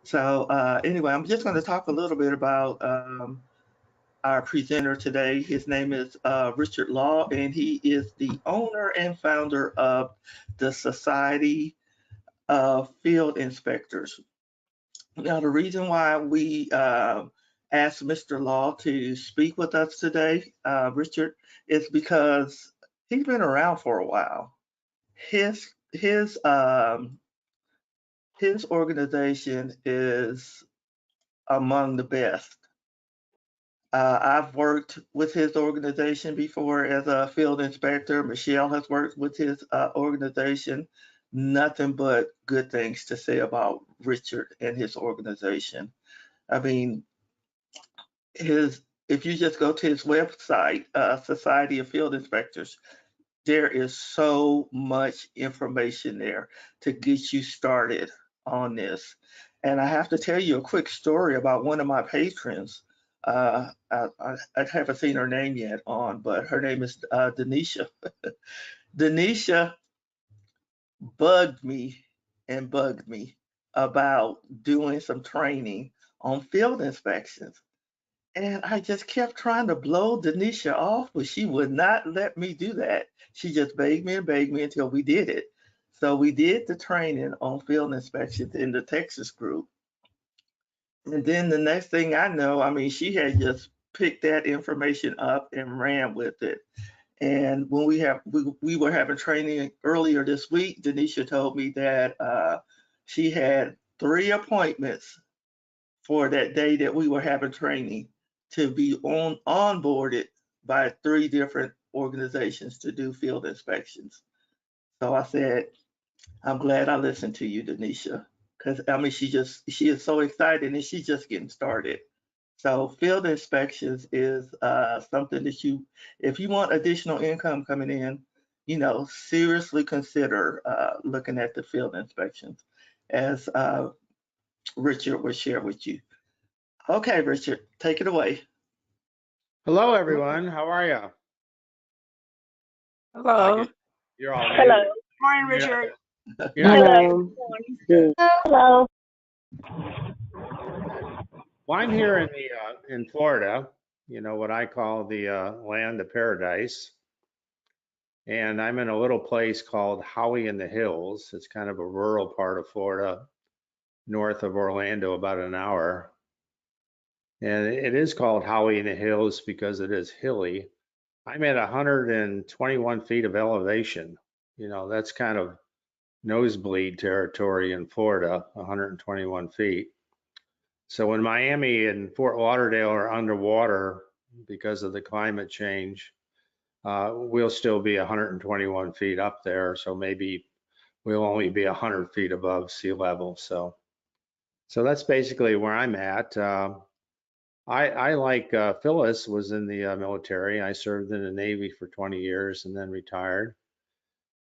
So anyway, I'm just going to talk a little bit about our presenter today. His name is Richard Law, and he is the owner and founder of the Society of Field Inspectors. Now, the reason why we asked Mr. Law to speak with us today, Richard, is because he's been around for a while. His organization is among the best. I've worked with his organization before as a field inspector. Michelle has worked with his organization. Nothing but good things to say about Richard and his organization. I mean, if you just go to his website, Society of Field Inspectors, there is so much information there to get you started on this. And I have to tell you a quick story about one of my patrons. I haven't seen her name yet but her name is Denisha. Denisha bugged me and bugged me about doing some training on field inspections. And I just kept trying to blow Denisha off, but she would not let me do that. She just begged me until we did it. So we did the training on field inspections in the Texas group. And then the next thing I know, I mean, she had just picked that information up and ran with it. And when we were having training earlier this week, Denisha told me that she had 3 appointments for that day that we were having training to be onboarded by 3 different organizations to do field inspections. So I said, I'm glad I listened to you, Denisha, because I mean, she is so excited and she's just getting started. So field inspections is something that if you want additional income coming in, seriously consider looking at the field inspections, as Richard will share with you. Okay, Richard, take it away. Hello, everyone. How are you? Hello. You're all Hello. muted. Morning, Richard. Hello. Hello. Well, I'm here in Florida, what I call the land of paradise. And I'm in a little place called Howey in the Hills. It's kind of a rural part of Florida, north of Orlando, about an hour. And it is called Howey in the Hills because it is hilly. I'm at 121 feet of elevation. That's kind of nosebleed territory in Florida, 121 feet. So when Miami and Fort Lauderdale are underwater because of the climate change, we'll still be 121 feet up there. So maybe we'll only be 100 feet above sea level. So that's basically where I'm at. I like Phyllis was in the military. I served in the Navy for 20 years and then retired,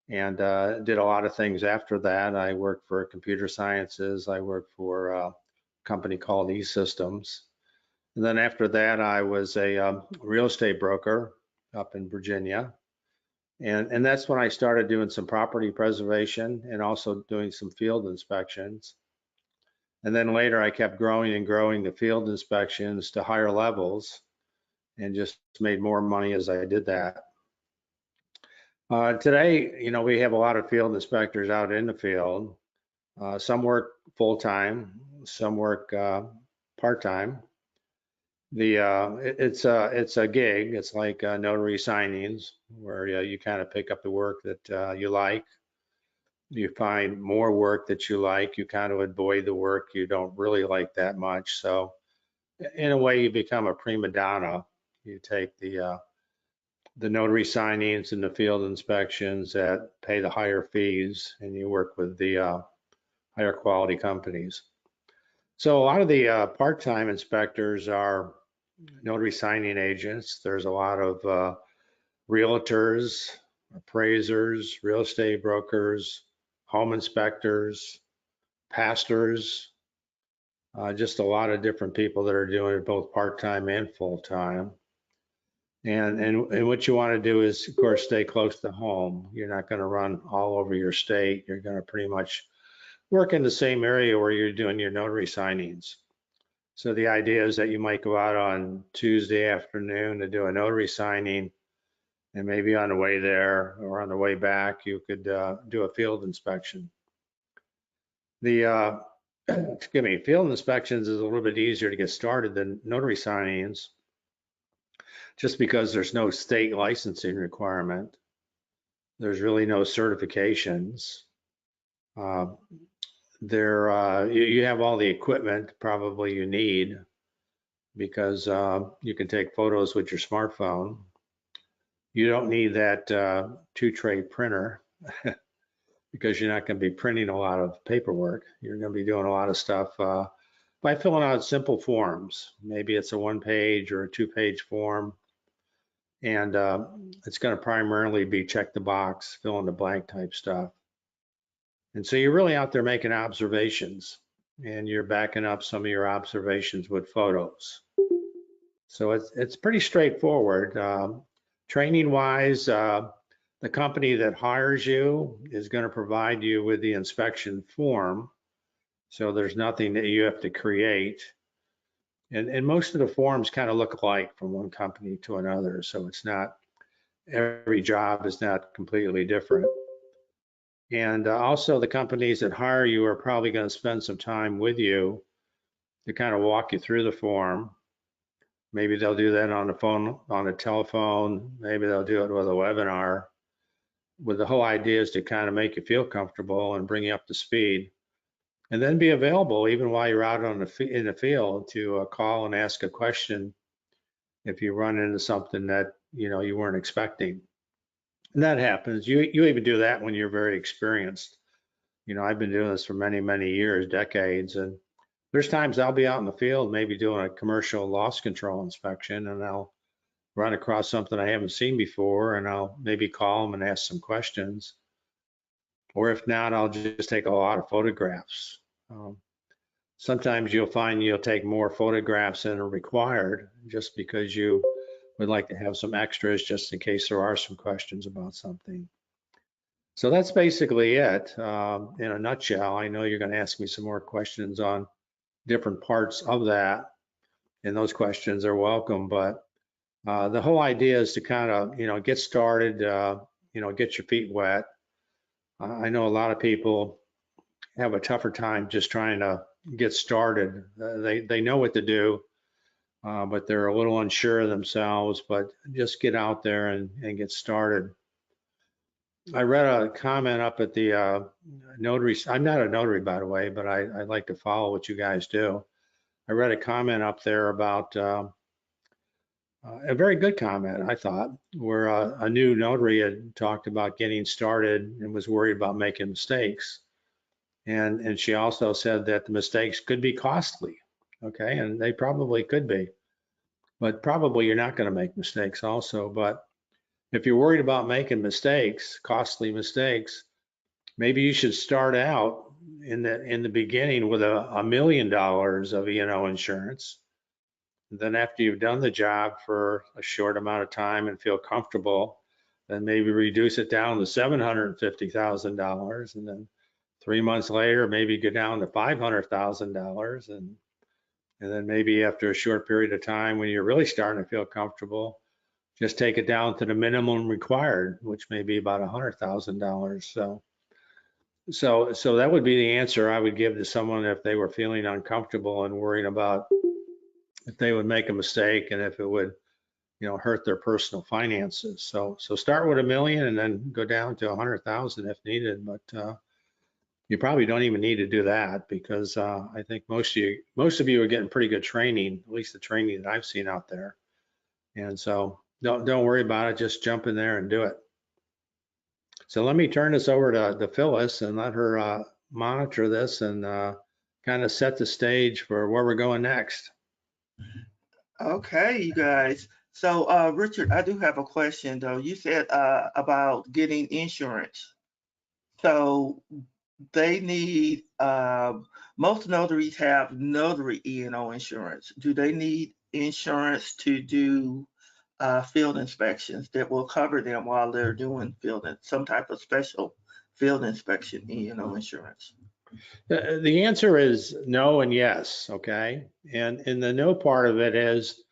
and did a lot of things after that. I worked for computer sciences. I worked for a company called E-Systems. And then after that, I was a real estate broker up in Virginia. And that's when I started doing some property preservation and also doing some field inspections. And then later I kept growing and growing the field inspections to higher levels and just made more money as I did that. Today, we have a lot of field inspectors out in the field. Some work full-time, some work part-time. It's a gig. It's like notary signings where you kind of pick up the work that you like. You find more work that you like. You kind of avoid the work you don't really like that much. So in a way, you become a prima donna. You take the notary signings and the field inspections that pay the higher fees, and you work with the higher quality companies. So a lot of the part-time inspectors are notary signing agents. There's a lot of realtors, appraisers, real estate brokers, home inspectors, pastors, just a lot of different people that are doing it both part-time and full-time. And what you want to do is, of course, stay close to home. You're not going to run all over your state. You're going to pretty much work in the same area where you're doing your notary signings. So the idea is that you might go out on Tuesday afternoon to do a notary signing, and maybe on the way there or on the way back, you could do a field inspection. The excuse me, field inspections is a little bit easier to get started than notary signings, just because there's no state licensing requirement. There's really no certifications. You have all the equipment probably you need, because you can take photos with your smartphone. You don't need that two-tray printer because you're not going to be printing a lot of paperwork. You're going to be doing a lot of stuff by filling out simple forms. Maybe it's a one-page or a two-page form, and it's going to primarily be check the box, fill in the blank type stuff. And so you're really out there making observations, and you're backing up some of your observations with photos. So it's pretty straightforward. Training wise, the company that hires you is going to provide you with the inspection form. So there's nothing that you have to create. And most of the forms kind of look alike from one company to another. So it's not, every job is not completely different. And also the companies that hire you are probably going to spend some time with you to kind of walk you through the form. Maybe they'll do that on the phone, on the telephone. Maybe they'll do it with a webinar. With the whole idea is to kind of make you feel comfortable and bring you up to speed, and then be available even while you're out in the field to call and ask a question if you run into something that you weren't expecting. And that happens. You even do that when you're very experienced. I've been doing this for many years, decades, and there's times I'll be out in the field, maybe doing a commercial loss control inspection, and I'll run across something I haven't seen before, and I'll maybe call them and ask some questions. Or if not, I'll just take a lot of photographs. Sometimes you'll find you'll take more photographs than are required, just because you would like to have some extras just in case there are some questions about something. So that's basically it in a nutshell. I know you're going to ask me some more questions on different parts of that, and those questions are welcome. But the whole idea is to kind of, get started, get your feet wet. I know a lot of people have a tougher time just trying to get started. They know what to do, but they're a little unsure of themselves. But just get out there and get started. I read a comment up at the notary. I'm not a notary, by the way, but I like to follow what you guys do. I read a comment up there about a very good comment, I thought, where a new notary had talked about getting started and was worried about making mistakes. And she also said that the mistakes could be costly. Okay, and they probably could be, but probably you're not going to make mistakes also. But if you're worried about making mistakes, costly mistakes, maybe you should start out in the beginning with $1 million of E&O insurance. Then after you've done the job for a short amount of time and feel comfortable, then maybe reduce it down to $750,000, and then 3 months later maybe go down to $500,000, and then maybe after a short period of time when you're really starting to feel comfortable, just take it down to the minimum required, which may be about $100,000. So that would be the answer I would give to someone if they were feeling uncomfortable and worrying about if they would make a mistake and if it would, hurt their personal finances. So start with $1 million and then go down to 100,000 if needed. But you probably don't even need to do that, because I think most of you are getting pretty good training, at least the training that I've seen out there. And so don't worry about it. Just jump in there and do it. So let me turn this over to Phyllis and let her monitor this and kind of set the stage for where we're going next. Okay, you guys. So, Richard, I do have a question though. You said about getting insurance. So they need, most notaries have notary E&O insurance. Do they need insurance to do field inspections that will cover them while they're doing some type of special field inspection E&O insurance? The answer is no and yes, okay? And the no part of it is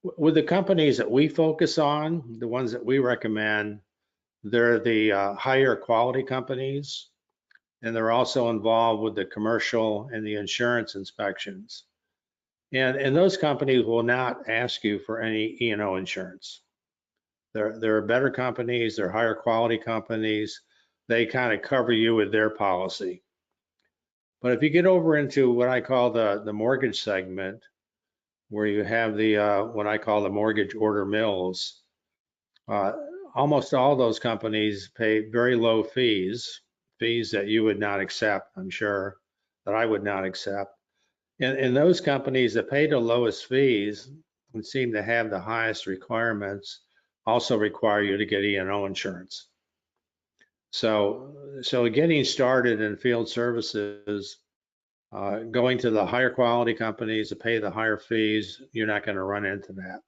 with the companies that we focus on, the ones that we recommend, they're the higher quality companies, and they're also involved with the commercial and the insurance inspections. And those companies will not ask you for any E&O insurance. They're better companies, they're higher quality companies. They kind of cover you with their policy. But if you get over into what I call the mortgage segment, where you have the what I call the mortgage order mills, uh, almost all those companies pay very low fees, fees that you would not accept, I'm sure, that I would not accept. And those companies that pay the lowest fees and seem to have the highest requirements also require you to get E&O insurance. So getting started in field services, going to the higher quality companies that pay the higher fees, you're not going to run into that.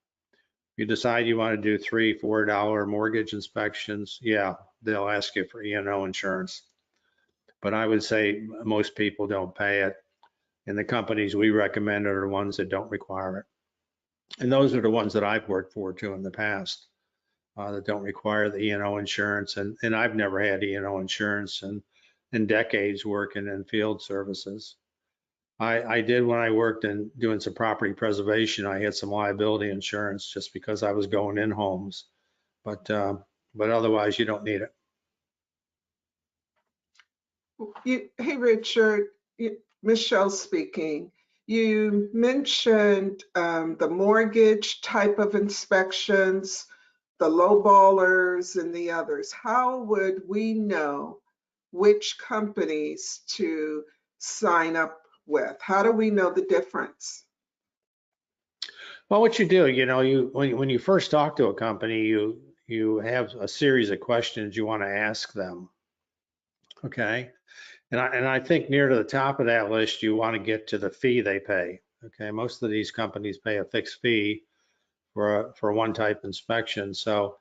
You decide you want to do $3, $4 mortgage inspections, yeah, they'll ask you for E&O insurance. But I would say most people don't pay it. And the companies we recommend are the ones that don't require it. And those are the ones that I've worked for too in the past that don't require the E&O insurance. And I've never had E&O insurance in decades working in field services. I did when I worked in doing some property preservation. I had some liability insurance just because I was going in homes, but otherwise you don't need it. Hey, Richard, Michelle speaking. You mentioned the mortgage type of inspections, the low ballers and the others. How would we know which companies to sign up with? How do we know the difference? Well, what you do, when you first talk to a company, you have a series of questions you want to ask them. Okay. And I think near to the top of that list, you want to get to the fee they pay. Okay. Most of these companies pay a fixed fee for one type inspection. So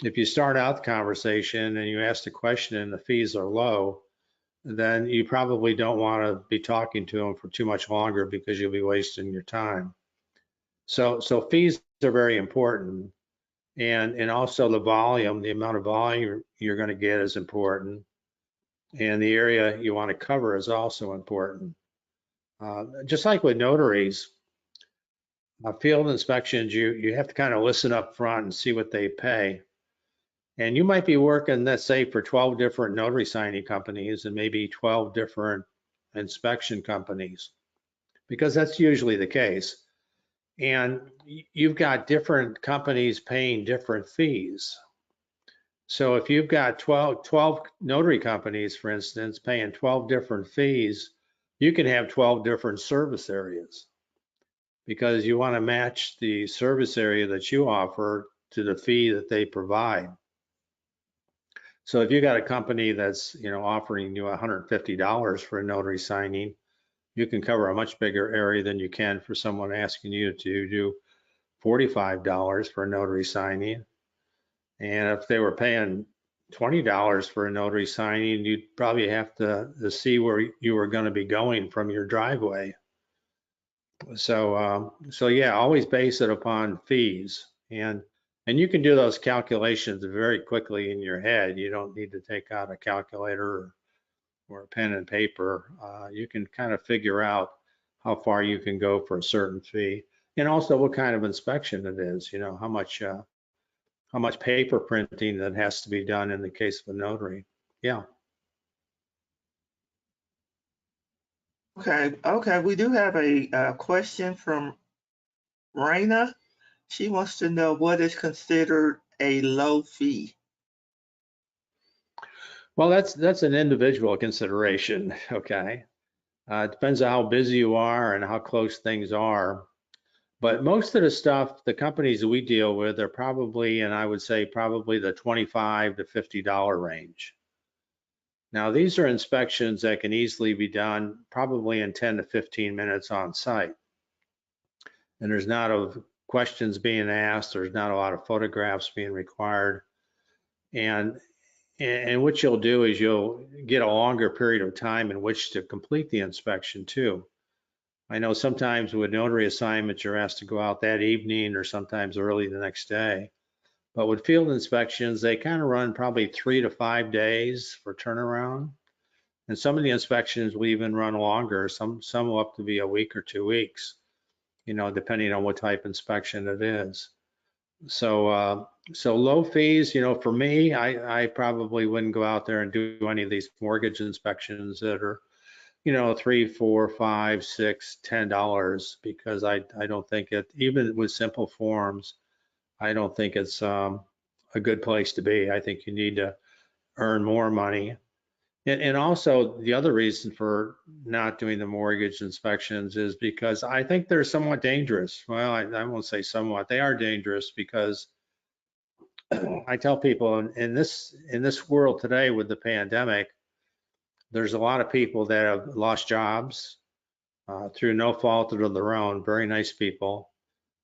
if you start out the conversation and you ask the question and the fees are low, then you probably don't want to be talking to them for too much longer because you'll be wasting your time. So fees are very important. And also the volume, the amount of volume you're going to get is important. And the area you want to cover is also important. Just like with notaries, field inspections, you have to kind of listen up front and see what they pay. And you might be working, let's say, for 12 different notary signing companies and maybe 12 different inspection companies, because that's usually the case. And you've got different companies paying different fees. So if you've got 12 notary companies, for instance, paying 12 different fees, you can have 12 different service areas because you want to match the service area that you offer to the fee that they provide. So if you got a company that's offering you $150 for a notary signing, you can cover a much bigger area than you can for someone asking you to do $45 for a notary signing. And if they were paying $20 for a notary signing, you'd probably have to see where you were going to be going from your driveway. So yeah, always base it upon fees. And you can do those calculations very quickly in your head. You don't need to take out a calculator or a pen and paper. You can kind of figure out how far you can go for a certain fee, and also what kind of inspection it is. How much paper printing that has to be done in the case of a notary. Yeah. Okay. We do have a question from Raina. She wants to know what is considered a low fee. Well, that's an individual consideration. Okay. It depends on how busy you are and how close things are. But most of the stuff, the companies that we deal with are probably, and I would say probably the $25 to $50 range. Now, these are inspections that can easily be done probably in 10 to 15 minutes on site. And there's not of questions being asked, there's not a lot of photographs being required. And And what you'll do is you'll get a longer period of time in which to complete the inspection too. I know sometimes with notary assignments, you're asked to go out that evening or sometimes early the next day. But with field inspections, they kind of run probably 3 to 5 days for turnaround. And some of the inspections will even run longer. Some will up to be a week or 2 weeks, depending on what type of inspection it is. So low fees, for me, I probably wouldn't go out there and do any of these mortgage inspections that are, $3, $4, $5, $6, $10, because I don't think it, even with simple forms, I don't think it's a good place to be. I think you need to earn more money. And also the other reason for not doing the mortgage inspections is because I think they're somewhat dangerous. Well, I won't say somewhat, they are dangerous because I tell people in this world today with the pandemic, there's a lot of people that have lost jobs through no fault of their own, very nice people,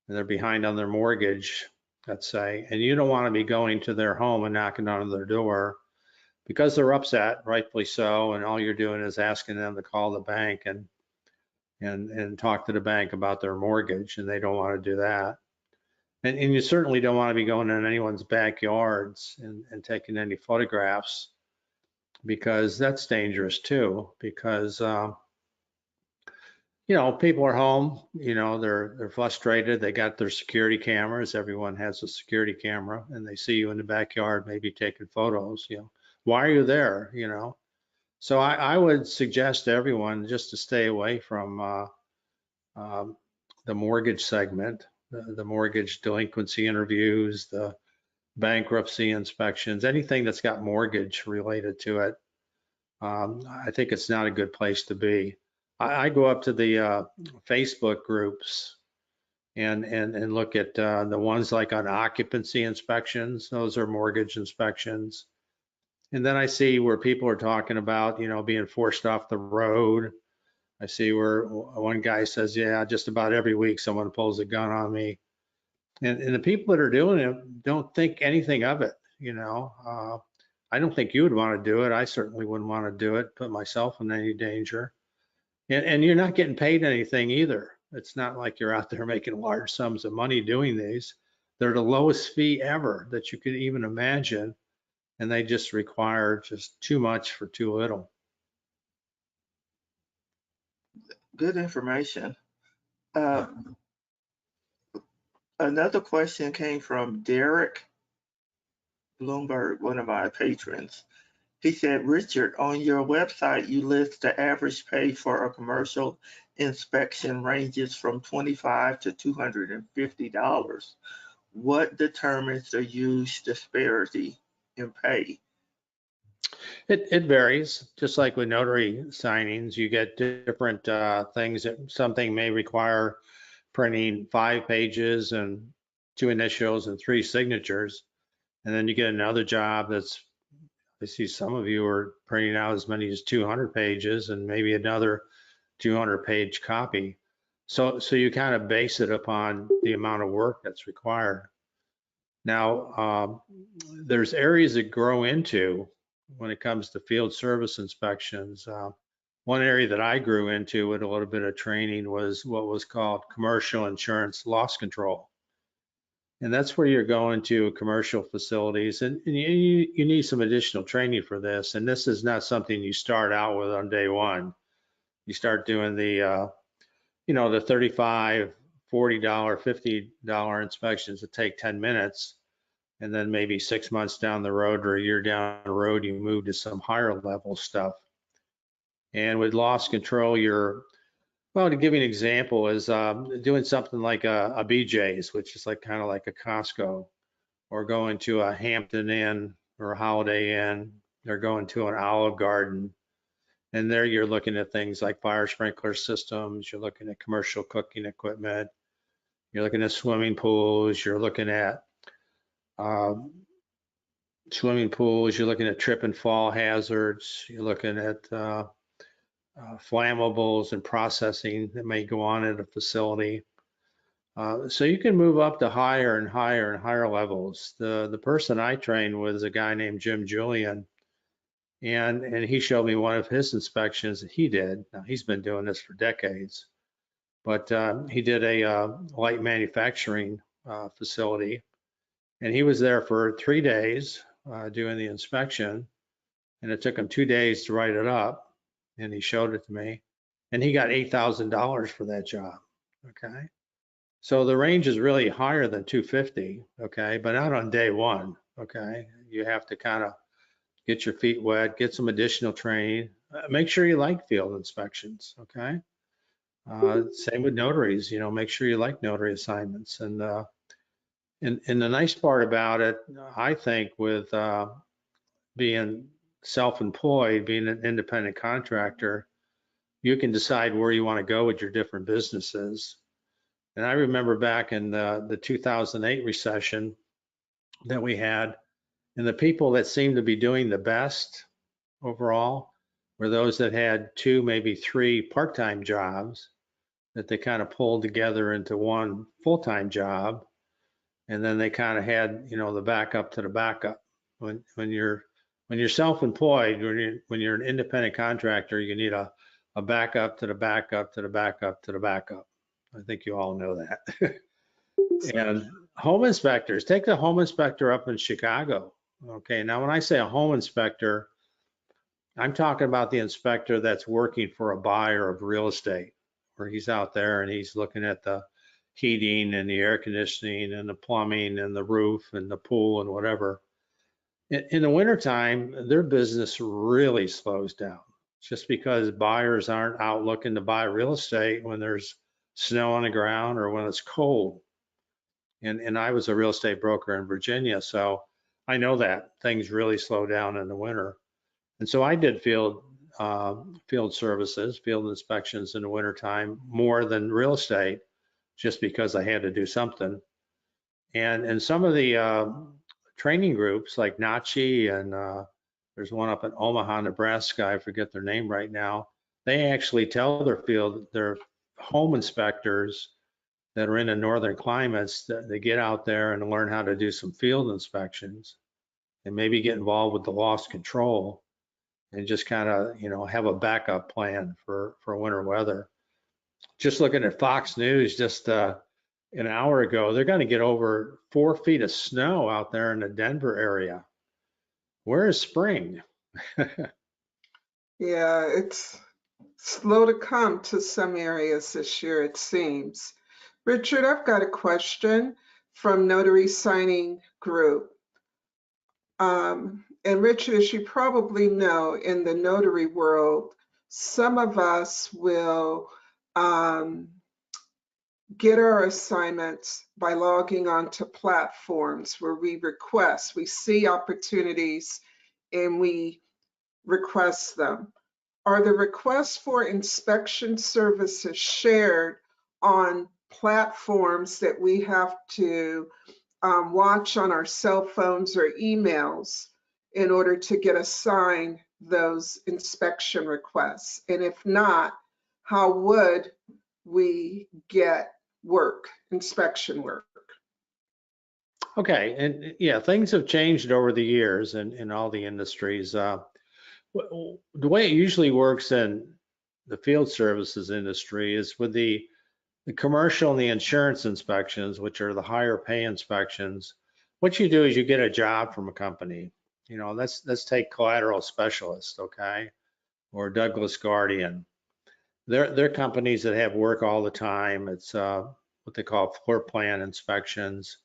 and they're behind on their mortgage, let's say, and you don't want to be going to their home and knocking on their door because they're upset, rightfully so, and all you're doing is asking them to call the bank and talk to the bank about their mortgage, and they don't want to do that. And you certainly don't want to be going in anyone's backyards and taking any photographs, because that's dangerous too, because people are home, they're frustrated, they got their security cameras, everyone has a security camera, and they see you in the backyard maybe taking photos, why are you there, So I would suggest to everyone just to stay away from the mortgage segment, the mortgage delinquency interviews, the bankruptcy inspections, anything that's got mortgage related to it. I think it's not a good place to be. I go up to the Facebook groups and look at the ones like on occupancy inspections. Those are mortgage inspections. And then I see where people are talking about, being forced off the road. I see where one guy says, yeah, just about every week someone pulls a gun on me. And the people that are doing it don't think anything of it, I don't think you would want to do it. I certainly wouldn't want to do it, put myself in any danger. And you're not getting paid anything either. It's not like you're out there making large sums of money doing these. They're the lowest fee ever that you could even imagine. And they just require just too much for too little. Good information. Another question came from Derek Bloomberg, one of my patrons. He said, Richard, on your website, you list the average pay for a commercial inspection ranges from $25 to $250. What determines the huge disparity in pay? It varies, just like with notary signings, you get different things. That something may require printing 5 pages and 2 initials and 3 signatures. And then you get another job that's, I see some of you are printing out as many as 200 pages and maybe another 200-page copy. So you kind of base it upon the amount of work that's required. Now, there's areas that grow into when it comes to field service inspections. One area that I grew into with a little bit of training was what was called commercial insurance loss control. And that's where you're going to commercial facilities, and you need some additional training for this. And this is not something you start out with on day one. You start doing the, the $35, $40, $50 inspections that take 10 minutes. And then maybe 6 months down the road or a year down the road, you move to some higher level stuff. And with loss control, well, to give you an example, is doing something like a BJ's, which is like kind of like a Costco, or going to a Hampton Inn or a Holiday Inn, or going to an Olive Garden. And there you're looking at things like fire sprinkler systems, you're looking at commercial cooking equipment, you're looking at swimming pools, you're looking at you're looking at trip and fall hazards, you're looking at flammables and processing that may go on at a facility. So you can move up to higher and higher and higher levels. The person I trained with is a guy named Jim Julian, And he showed me one of his inspections that he did. Now, he's been doing this for decades, but he did a light manufacturing facility, and he was there for 3 days doing the inspection, and it took him 2 days to write it up, and he showed it to me, and he got $8,000 for that job. Okay, so the range is really higher than 250. Okay, but not on day one. Okay, you have to kind of get your feet wet, get some additional training. Make sure you like field inspections. Okay, same with notaries. Make sure you like notary assignments. And the nice part about it, I think, with being self-employed, being an independent contractor, you can decide where you want to go with your different businesses. And I remember back in the 2008 recession that we had, and the people that seemed to be doing the best overall were those that had 2, maybe 3 part-time jobs that they kind of pulled together into one full-time job. And then they kind of had, the backup to the backup. When you're self-employed, when you're an independent contractor, you need a backup to the backup to the backup to the backup. I think you all know that. And home inspectors, take the home inspector up in Chicago. Okay, now when I say a home inspector, I'm talking about the inspector that's working for a buyer of real estate, where he's out there and he's looking at the heating and the air conditioning and the plumbing and the roof and the pool and whatever. In the wintertime, their business really slows down just because buyers aren't out looking to buy real estate when there's snow on the ground or when it's cold. And I was a real estate broker in Virginia, so I know that things really slow down in the winter. And so I did field services, field inspections in the wintertime more than real estate, just because I had to do something. And some of the training groups like NACHI and there's one up in Omaha, Nebraska, I forget their name right now, they actually tell their home inspectors that are in the northern climates that they get out there and learn how to do some field inspections and maybe get involved with the loss control and just kind of, have a backup plan for winter weather. Just looking at Fox News just an hour ago, they're going to get over 4 feet of snow out there in the Denver area. Where is spring? Yeah, it's slow to come to some areas this year, it seems. Richard, I've got a question from Notary Signing Group. And Richard, as you probably know, in the notary world, some of us will get our assignments by logging onto platforms where we see opportunities and we request them. Are the requests for inspection services shared on platforms that we have to watch on our cell phones or emails in order to get assigned those inspection requests? And if not, how would we get inspection work? Okay, and yeah, things have changed over the years in all the industries. The way it usually works in the field services industry is with the commercial and the insurance inspections, which are the higher pay inspections. What you do is you get a job from a company. Let's take Collateral Specialist, okay, or Douglas Guardian. They're companies that have work all the time. It's what they call floor plan inspections,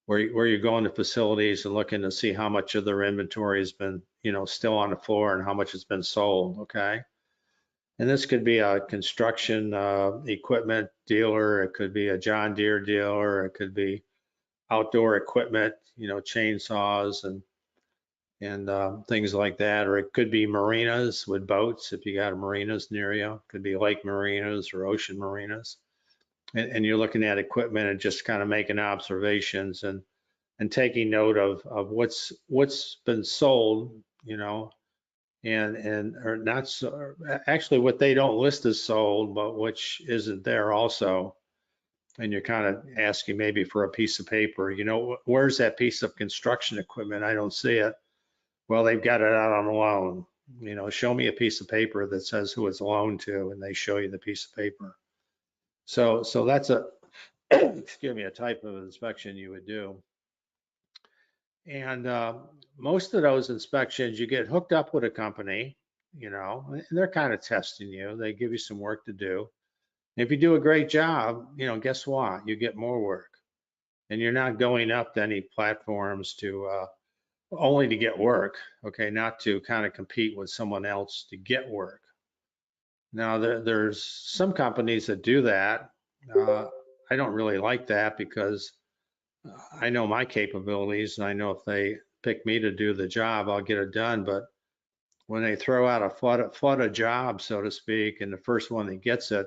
where you go into facilities and looking to see how much of their inventory has been, still on the floor and how much has been sold, okay? And this could be a construction equipment dealer, it could be a John Deere dealer, it could be outdoor equipment, chainsaws and things like that, or it could be marinas with boats if you got marinas near you. It could be lake marinas or ocean marinas. And you're looking at equipment and just kind of making observations and taking note of what's been sold, and or not so, actually what they don't list as sold, but which isn't there also. And you're kind of asking maybe for a piece of paper, where's that piece of construction equipment? I don't see it. Well, they've got it out on loan, You know, show me a piece of paper that says who it's loaned to, and they show you the piece of paper. So that's a, excuse me, a type of inspection you would do. And most of those inspections, you get hooked up with a company, you know, and they're kind of testing you. They give you some work to do. And if you do a great job, you know, guess what? You get more work. And you're not going up to any platforms to only to get work, okay, not to kind of compete with someone else to get work. Now, there's some companies that do that. I don't really like that because I know my capabilities, and I know if they pick me to do the job, I'll get it done. But when they throw out a flood of jobs, so to speak, and the first one that gets it,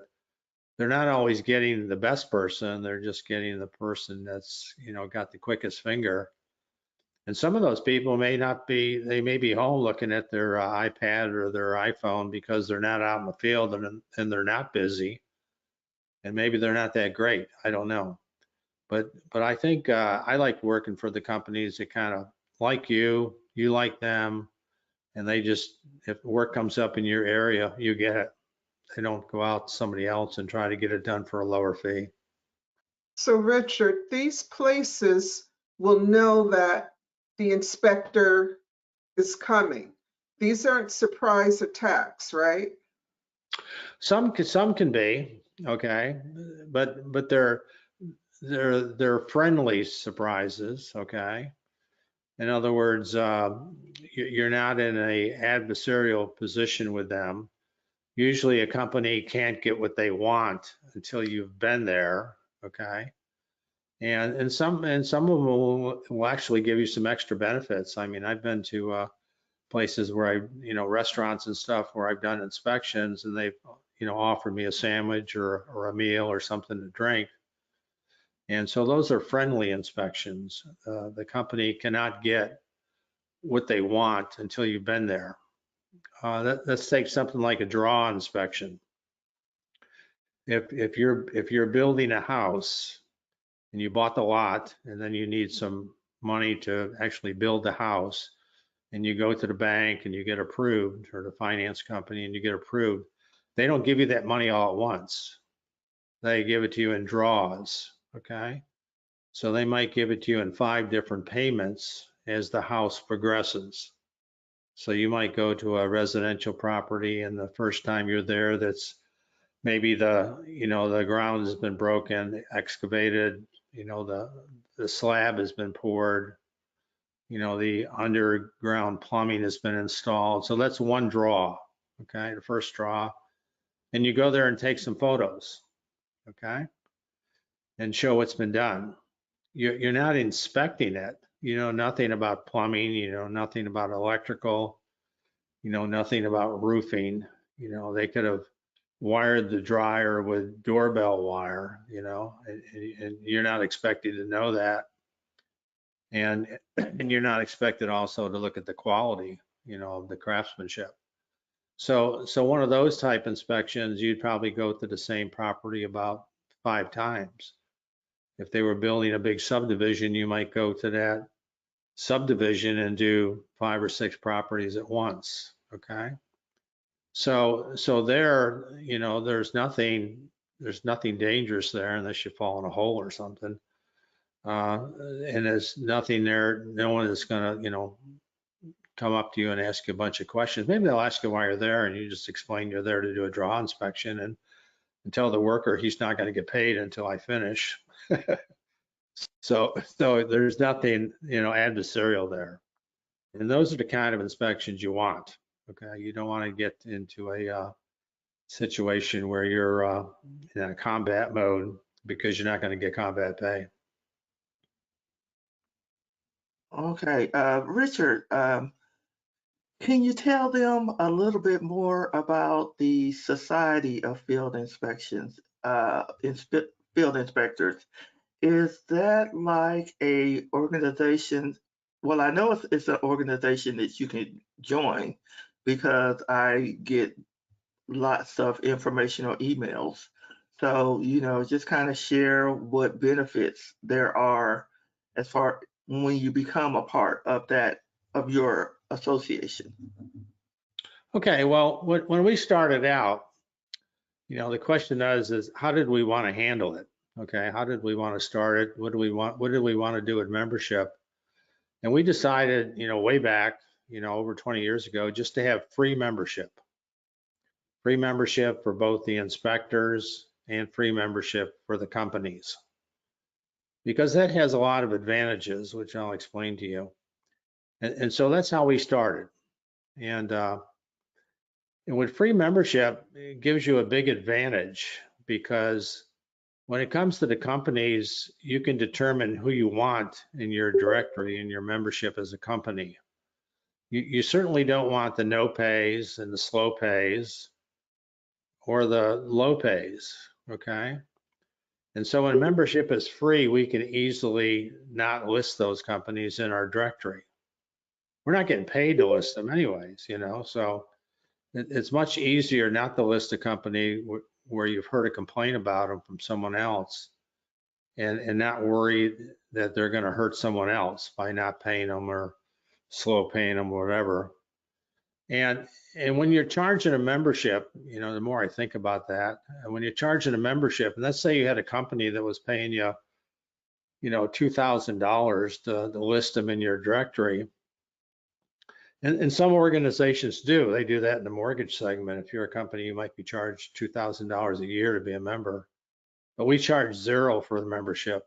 they're not always getting the best person. They're just getting the person that's, you know, got the quickest finger. And some of those people may not be, they may be home looking at their iPad or their iPhone because they're not out in the field and they're not busy. And maybe they're not that great. I don't know. But I think I like working for the companies that kind of like you like them, and they just, if work comes up in your area, you get it. They don't go out to somebody else and try to get it done for a lower fee. So Richard, these places will know that the inspector is coming. These aren't surprise attacks, right? Some can be, okay, but they're friendly surprises, okay. In other words, you're not in a adversarial position with them. Usually a company can't get what they want until you've been there, okay? And some of them will actually give you some extra benefits. I mean, I've been to places where you know, restaurants and stuff where I've done inspections, and they've, you know, offered me a sandwich or a meal or something to drink. And so those are friendly inspections. The company cannot get what they want until you've been there. Let's take something like a draw inspection. If you're building a house and you bought the lot and then you need some money to actually build the house, and you go to the bank and you get approved, or the finance company and you get approved, they don't give you that money all at once. They give it to you in draws, okay? So they might give it to you in 5 different payments as the house progresses. So you might go to a residential property, and the first time you're there, that's maybe the ground has been broken, excavated, the slab has been poured, the underground plumbing has been installed. So that's one draw, okay, the first draw. And you go there and take some photos, okay, and show what's been done. You're not inspecting it. You know nothing about plumbing, nothing about electrical, nothing about roofing. They could have wired the dryer with doorbell wire, and you're not expected to know that. And you're not expected also to look at the quality, of the craftsmanship. So one of those type inspections, you'd probably go to the same property about 5 times. If they were building a big subdivision, you might go to that subdivision and do 5 or 6 properties at once, okay? So there, there's nothing dangerous there unless you fall in a hole or something. And there's nothing there, no one is gonna, come up to you and ask you a bunch of questions. Maybe they'll ask you why you're there, and you just explain you're there to do a draw inspection, and tell the worker he's not gonna get paid until I finish. So there's nothing, adversarial there. And those are the kind of inspections you want, okay? You don't wanna get into a situation where you're in a combat mode because you're not gonna get combat pay. Okay, Richard, can you tell them a little bit more about the Society of Field Inspections, field inspectors? Is that like a organization? Well, I know it's an organization that you can join because I get lots of informational emails. So, just kind of share what benefits there are as far when you become a part of that, of your association. Okay, well, when we started out, the question is how did we want to handle it? Okay, how did we want to start it? What did we want to do with membership? And we decided, way back, over 20 years ago, just to have free membership for both the inspectors and free membership for the companies, because that has a lot of advantages, which I'll explain to you. And so that's how we started. And with free membership, it gives you a big advantage because when it comes to the companies, you can determine who you want in your directory and your membership as a company. You certainly don't want the no pays and the slow pays or the low pays, okay? And so when membership is free, we can easily not list those companies in our directory. We're not getting paid to list them anyways, so it's much easier not to list a company where you've heard a complaint about them from someone else and not worry that they're going to hurt someone else by not paying them or slow paying them or whatever. And when you're charging a membership, the more I think about that, and when you're charging a membership, and let's say you had a company that was paying you, $2,000 to list them in your directory. And some organizations do. They do that in the mortgage segment. If you're a company, you might be charged $2,000 a year to be a member. But we charge zero for the membership.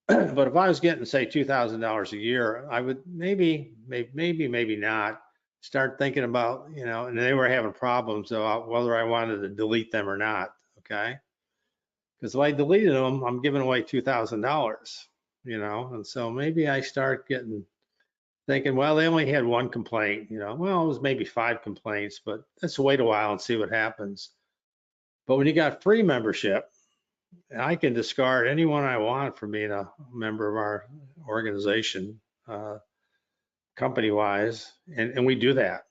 But if I was getting, say, $2,000 a year, I would maybe not start thinking about, and they were having problems about whether I wanted to delete them or not, okay? Because if I deleted them, I'm giving away $2,000, and so maybe I start thinking, well, they only had one complaint, well, it was maybe 5 complaints, but let's wait a while and see what happens. But when you got free membership, I can discard anyone I want from being a member of our organization, company-wise, and we do that.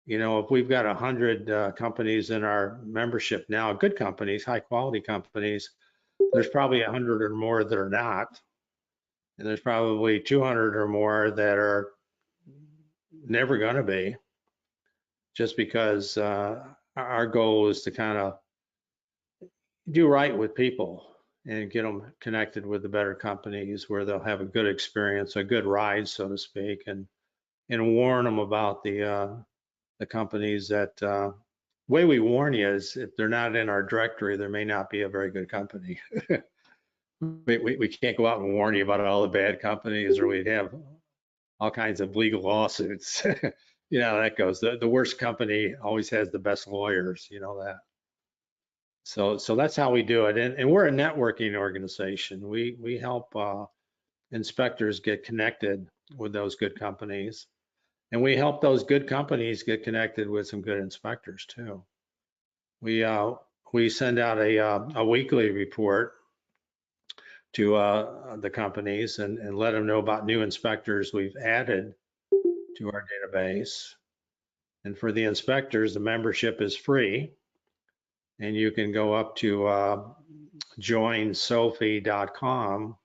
If we've got 100 companies in our membership now, good companies, high-quality companies, there's probably 100 or more that are not, and there's probably 200 or more that are never going to be, just because our goal is to kind of do right with people and get them connected with the better companies where they'll have a good experience, a good ride, so to speak, and warn them about the companies that way we warn you is if they're not in our directory, there may not be a very good company. we can't go out and warn you about all the bad companies, or we'd have all kinds of legal lawsuits. That goes. The worst company always has the best lawyers, that. So that's how we do it. And we're a networking organization. We help inspectors get connected with those good companies. And we help those good companies get connected with some good inspectors too. We send out a weekly report to the companies and let them know about new inspectors we've added to our database. And for the inspectors, the membership is free. And you can go up to joinsophie.com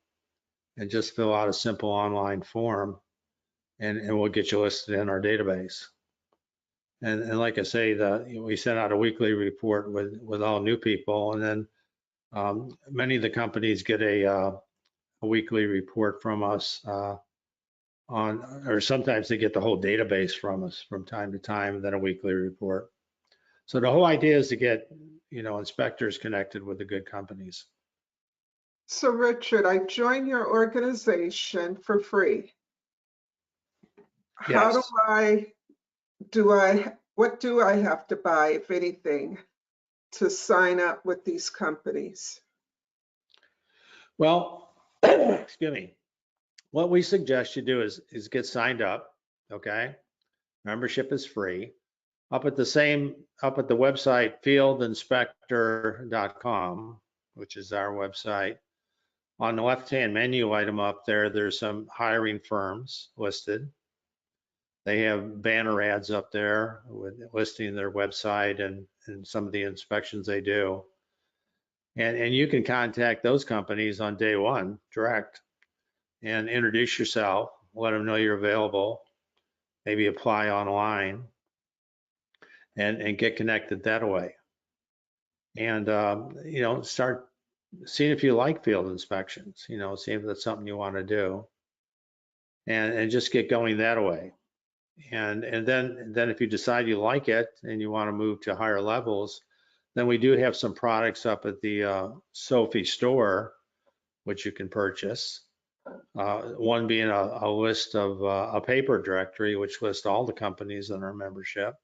and just fill out a simple online form, and we'll get you listed in our database. And like I say, we send out a weekly report with all new people, and then many of the companies get a weekly report from us or sometimes they get the whole database from us from time to time, and then a weekly report. So the whole idea is to get inspectors connected with the good companies. So Richard, I joined your organization for free. Yes. What do I have to buy, if anything, to sign up with these companies? Well, excuse me. What we suggest you do is get signed up, okay? Membership is free. Up at the website fieldinspector.com, which is our website. On the left-hand menu item up there, there's some hiring firms listed. They have banner ads up there listing their website and some of the inspections they do. And you can contact those companies on day one direct and introduce yourself, let them know you're available, maybe apply online. and get connected that way. And, start seeing if you like field inspections, see if that's something you want to do, and just get going that way. And then if you decide you like it and you want to move to higher levels, then we do have some products up at the Sophie store, which you can purchase. One being a list of a paper directory, which lists all the companies in our membership.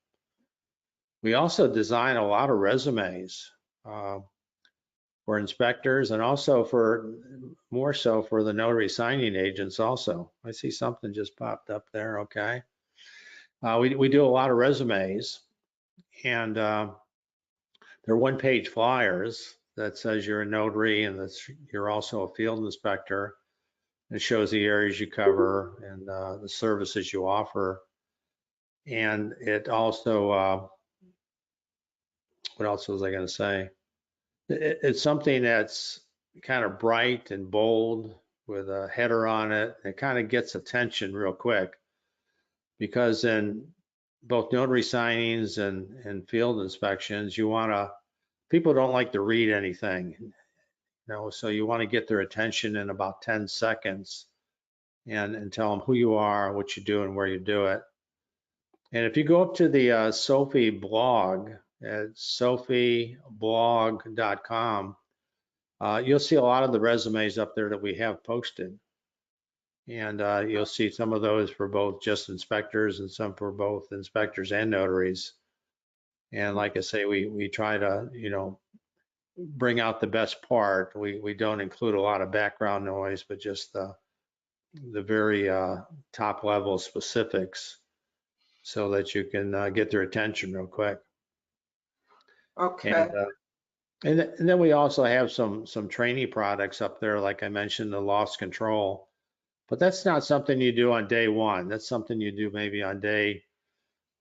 We also design a lot of resumes for inspectors, and also more so for the notary signing agents also. I see something just popped up there, okay. We do a lot of resumes, and they're one-page flyers that says you're a notary and that you're also a field inspector. It shows the areas you cover and the services you offer. And it also, what else was I going to say? It's something that's kind of bright and bold with a header on it. It kind of gets attention real quick, because in both notary signings and field inspections, people don't like to read anything, so you want to get their attention in about 10 seconds and tell them who you are, what you do, and where you do it. And if you go up to the Sophie blog at sophieblog.com, you'll see a lot of the resumes up there that we have posted. And you'll see some of those for both just inspectors and some for both inspectors and notaries. And like I say, we try to, bring out the best part. We don't include a lot of background noise, but just the very top level specifics, so that you can get their attention real quick. Okay. And then we also have some training products up there, like I mentioned, the loss control. But that's not something you do on day one. That's something you do maybe on day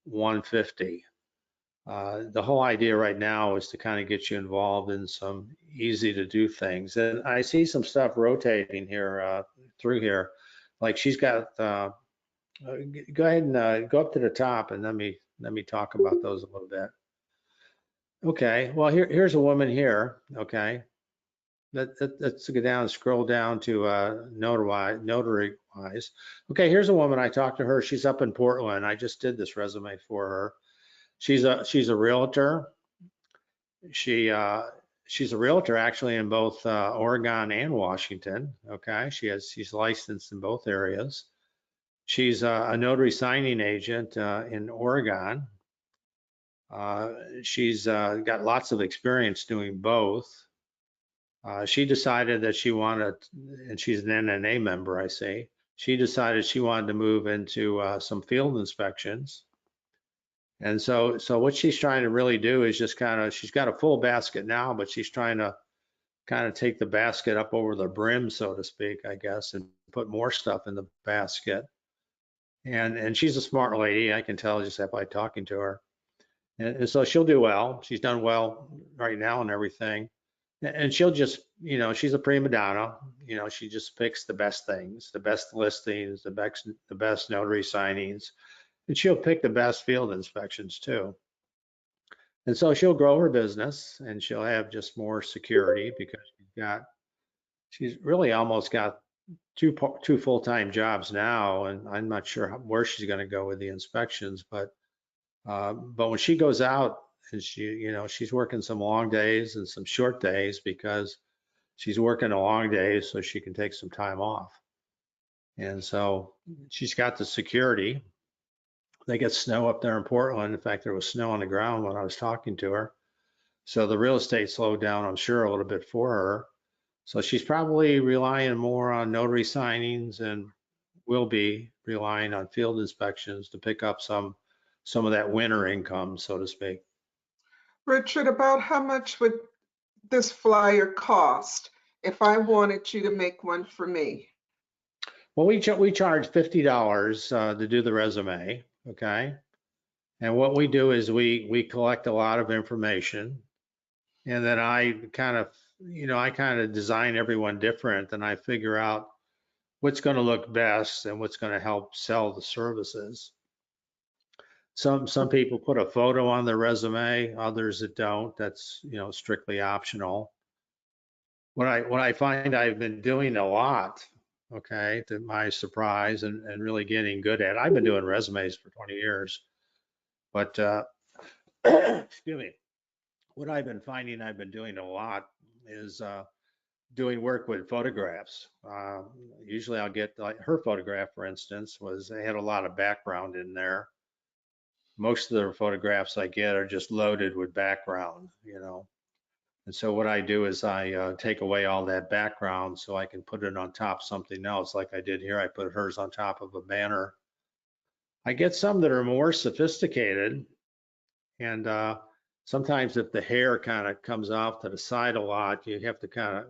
150. The whole idea right now is to kind of get you involved in some easy to do things. And I see some stuff rotating here through here. Like she's got, go ahead and go up to the top and let me talk about those a little bit. Okay, well here's a woman here. Okay, let's go down and scroll down to notary wise. Okay, here's a woman. I talked to her. She's up in Portland. I just did this resume for her. She's a realtor. She's a realtor actually in both Oregon and Washington. Okay, she's licensed in both areas. She's a notary signing agent in Oregon. She's got lots of experience doing both. She decided that she wanted, and she's an NNA member, I see. She decided she wanted to move into some field inspections. And so what she's trying to really do is just she's got a full basket now, but she's trying to kind of take the basket up over the brim, so to speak, I guess, and put more stuff in the basket. And she's a smart lady, I can tell just by talking to her. And so she'll do well. She's done well right now and everything. And she'll just, she's a prima donna. She just picks the best things, the best listings, the best notary signings, and she'll pick the best field inspections too. And so she'll grow her business and she'll have just more security, because she's really almost got two full-time jobs now, and I'm not sure where she's going to go with the inspections, but when she goes out and she's working some long days and some short days, because she's working a long day so she can take some time off. And so she's got the security. They get snow up there in Portland. In fact, there was snow on the ground when I was talking to her. So the real estate slowed down, I'm sure, a little bit for her. So she's probably relying more on notary signings and will be relying on field inspections to pick up some of that winter income, so to speak. Richard, about how much would this flyer cost if I wanted you to make one for me? Well, we charge $50 to do the resume, okay? And what we do is we collect a lot of information, and then I kind of design everyone different, and I figure out what's going to look best and what's going to help sell the services. Some people put a photo on their resume, others that don't. That's, strictly optional. What I find I've been doing a lot, okay, to my surprise and really getting good at. I've been doing resumes for 20 years, but excuse me. What I've been finding I've been doing a lot is doing work with photographs. Usually I'll get, like, her photograph, for instance, they had a lot of background in there. Most of the photographs I get are just loaded with background. And so what I do is I take away all that background so I can put it on top of something else. Like I did here, I put hers on top of a banner. I get some that are more sophisticated, and sometimes if the hair kind of comes off to the side a lot, you have to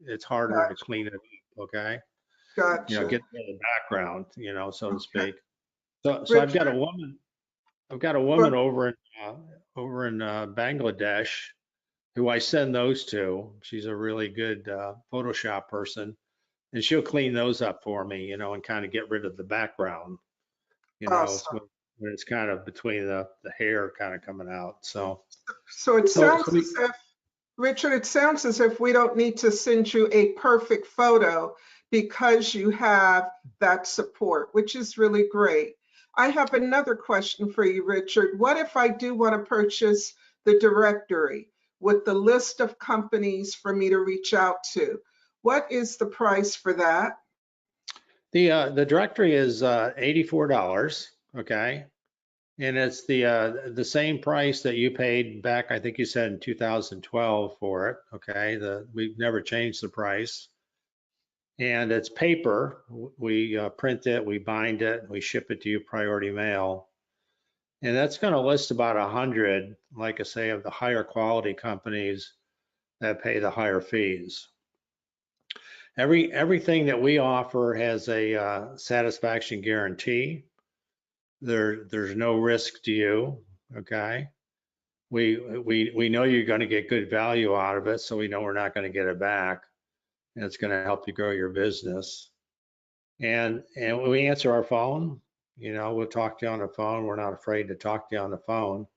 it's harder to Gotcha. clean it up, okay? Gotcha. Get rid of the background, so to Okay. speak. So I've got a Richard, woman, over in Bangladesh who I send those to. She's a really good Photoshop person, and she'll clean those up for me, and kind of get rid of the background, awesome. when it's kind of between the hair kind of coming out. So, So it so, sounds so as if, Richard, it sounds as if we don't need to send you a perfect photo because you have that support, which is really great. I have another question for you, Richard. What if I do want to purchase the directory with the list of companies for me to reach out to? What is the price for that? the directory is $84, okay? And it's the same price that you paid back, I think you said in 2012 for it, okay? We've never changed the price. And it's paper. We print it, we bind it, we ship it to you priority mail. And that's going to list about 100, like I say, of the higher quality companies that pay the higher fees. Everything that we offer has a satisfaction guarantee. There's no risk to you, okay? We know you're going to get good value out of it, so we know we're not going to get it back, and it's going to help you grow your business. And we answer our phone. We'll talk to you on the phone. We're not afraid to talk to you on the phone.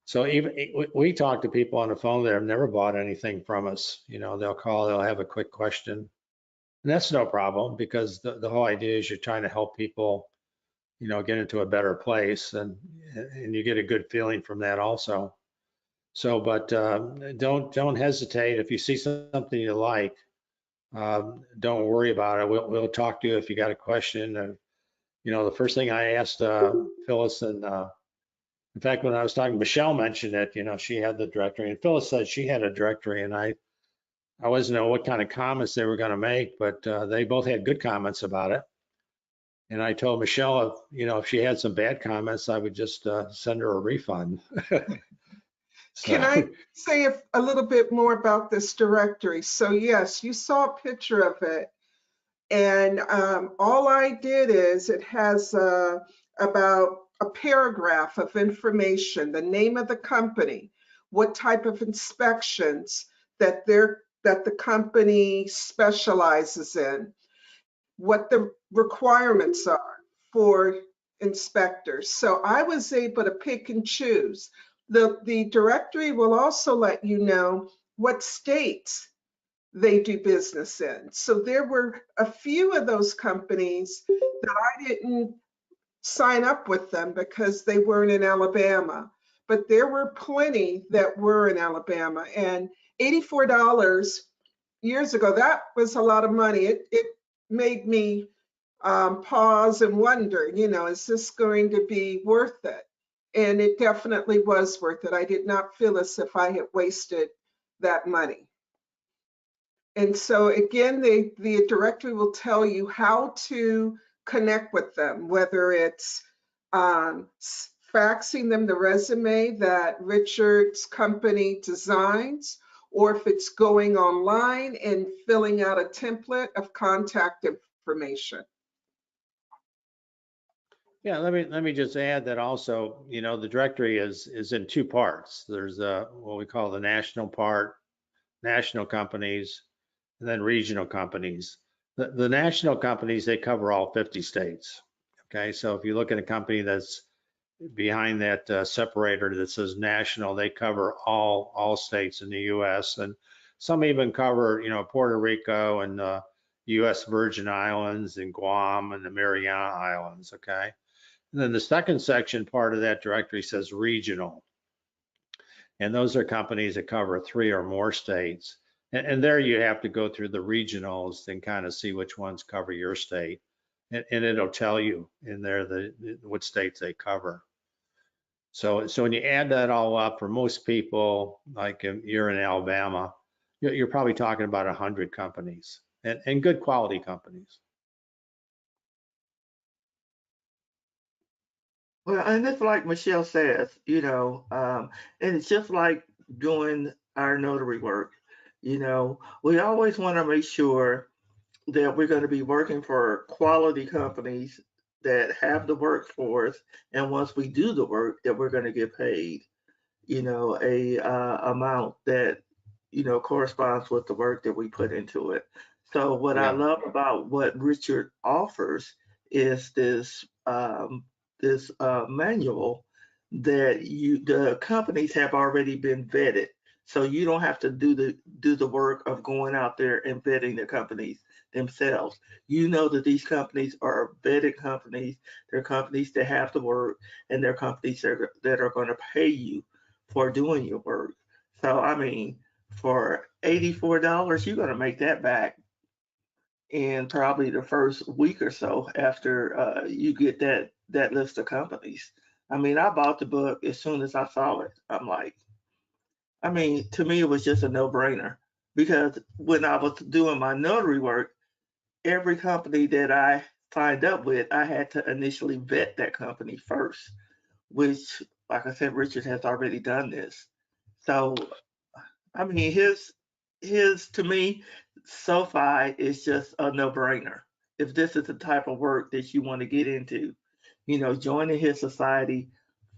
So even we talk to people on the phone that have never bought anything from us. They'll call, they'll have a quick question, and that's no problem, because the whole idea is you're trying to help people, get into a better place, and you get a good feeling from that also. So, but don't hesitate. If you see something you like, don't worry about it. We'll talk to you if you got a question. The first thing I asked Phyllis, and in fact, when I was talking, Michelle mentioned it. She had the directory, and Phyllis said she had a directory, and I wasn't know what kind of comments they were going to make, but they both had good comments about it. And I told Michelle, if she had some bad comments, I would just send her a refund. Can So, I say a little bit more about this directory? So yes, you saw a picture of it. And all I did is it has about a paragraph of information, the name of the company, what type of inspections that the company specializes in, what the requirements are for inspectors. So I was able to pick and choose. The directory will also let you know what states they do business in. So there were a few of those companies that I didn't sign up with them because they weren't in Alabama, but there were plenty that were in Alabama. And $84 years ago, that was a lot of money. It made me pause and wonder, is this going to be worth it? And it definitely was worth it. I did not feel as if I had wasted that money. And so again, the directory will tell you how to connect with them, whether it's faxing them the resume that Richard's company designs, or if it's going online and filling out a template of contact information. yeah, let me just add that also, the directory is in two parts. There's what we call the national part, national companies, and then regional companies. The national companies, they cover all 50 states. Okay, so if you look at a company that's behind that separator that says national, they cover all states in the U.S. and some even cover, Puerto Rico and U.S. Virgin Islands and Guam and the Mariana Islands. Okay. And then the second section part of that directory says regional. And those are companies that cover 3 or more states. And there you have to go through the regionals and kind of see which ones cover your state. And it'll tell you in there what states they cover. So when you add that all up, for most people, like you're in Alabama, you're probably talking about 100 companies and good quality companies. Well, and it's like Michelle says, and it's just like doing our notary work. We always want to make sure that we're going to be working for quality companies that have the work for us, and once we do the work, that we're going to get paid, a amount that corresponds with the work that we put into it. So what I Yeah. love about what Richard offers is this manual that the companies have already been vetted. So you don't have to do the work of going out there and vetting the companies themselves. You know that these companies are vetted companies. They're companies that have the work, and they're companies that are going to pay you for doing your work. So I mean, for $84, you're going to make that back in probably the first week or so after you get that list of companies. I mean, I bought the book as soon as I saw it. I'm like, I mean, to me, it was just a no-brainer because when I was doing my notary work, every company that I signed up with, I had to initially vet that company first, which, like I said, Richard has already done this. So I mean, his to me, SoFi is just a no-brainer. If this is the type of work that you want to get into, joining his society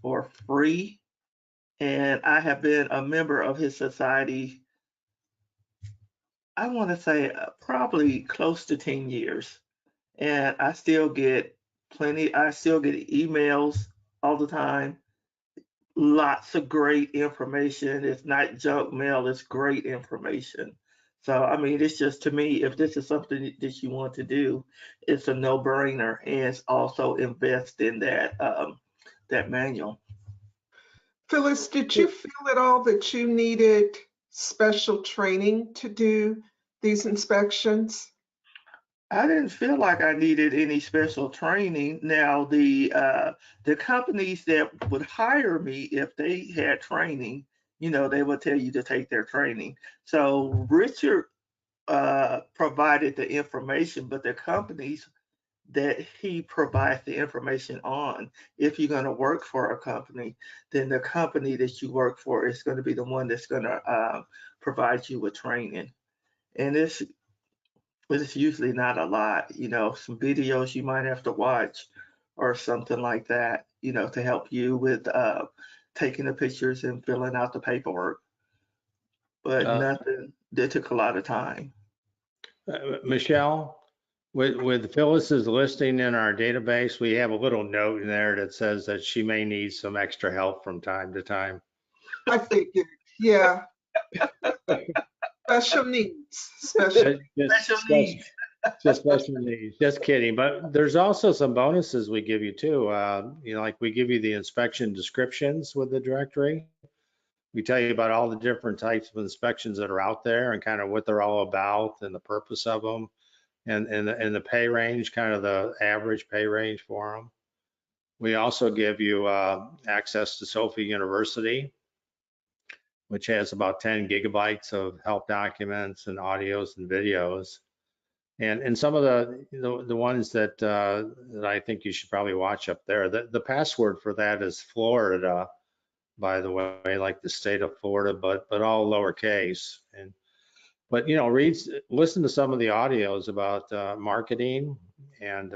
for free. And I have been a member of his society, I want to say probably close to 10 years. And I still get emails all the time, lots of great information. It's not junk mail, it's great information. So, I mean, it's just to me, if this is something that you want to do, it's a no-brainer, and it's also invest in that manual. Phyllis, did you feel at all that you needed special training to do these inspections? I didn't feel like I needed any special training. Now, the companies that would hire me if they had training, they would tell you to take their training. So Richard provided the information, but the companies that he provides the information on, if you're going to work for a company, then the company that you work for is going to be the one that's going to provide you with training. And it's usually not a lot, some videos you might have to watch or something like that, to help you with taking the pictures and filling out the paperwork, but nothing that took a lot of time. Michelle, with Phyllis's listing in our database, we have a little note in there that says that she may need some extra help from time to time. I figured, yeah. Special needs, special. Special needs. Just special needs. Just kidding. But there's also some bonuses we give you too. Like we give you the inspection descriptions with the directory. We tell you about all the different types of inspections that are out there and kind of what they're all about and the purpose of them and the pay range, kind of the average pay range for them. We also give you access to SoFi University, which has about 10 gigabytes of help documents and audios and videos. And some of the ones that I think you should probably watch up there. The password for that is Florida, by the way, like the state of Florida, but all lowercase. But listen to some of the audios about marketing and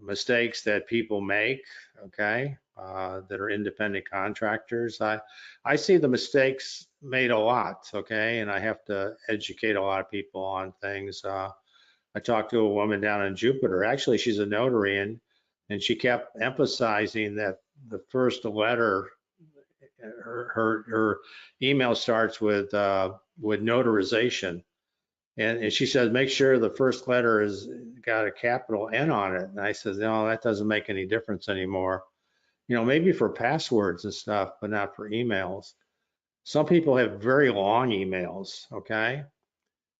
mistakes that people make, okay, that are independent contractors. I see the mistakes made a lot, okay, and I have to educate a lot of people on things. I talked to a woman down in Jupiter. Actually, she's a notary, And she kept emphasizing that the first letter, her email starts with notarization. And she said, make sure the first letter has got a capital N on it. And I said, no, that doesn't make any difference anymore. You know, maybe for passwords and stuff, but not for emails. Some people have very long emails, okay?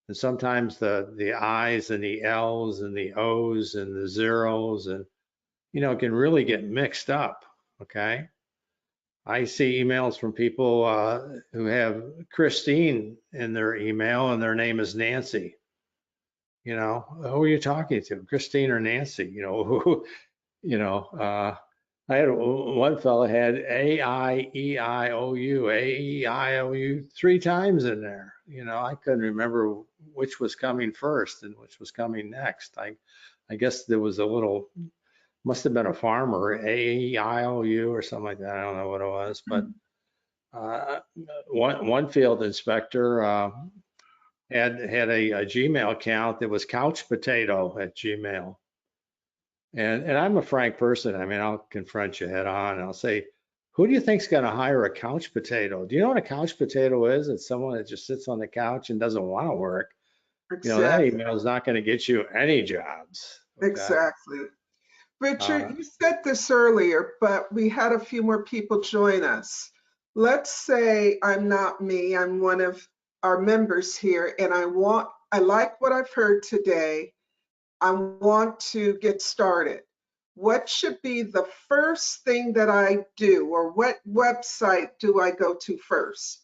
And sometimes the I's and the L's and the O's and the zeros and, you know, it can really get mixed up, okay? I see emails from people who have Christine in their email and their name is Nancy. You know, who are you talking to, Christine or Nancy? You know, who, you know, I had one fellow had A-I-E-I-O-U 3 times in there. You know, I couldn't remember which was coming first and which was coming next. I guess there was a little, must have been a farmer, A-E-I-O-U or something like that. I don't know what it was, but one field inspector had a Gmail account that was couch potato at Gmail. And I'm a frank person. I mean, I'll confront you head on. I'll say, who do you think's going to hire a couch potato? Do you know what a couch potato is? It's someone that just sits on the couch and doesn't want to work. You know, that email is not going to get you any jobs. Okay? Exactly. Richard, you said this earlier, but we had a few more people join us. Let's say I'm not me, I'm one of our members here, and I like what I've heard today. I want to get started. What should be the first thing that I do, or what website do I go to first?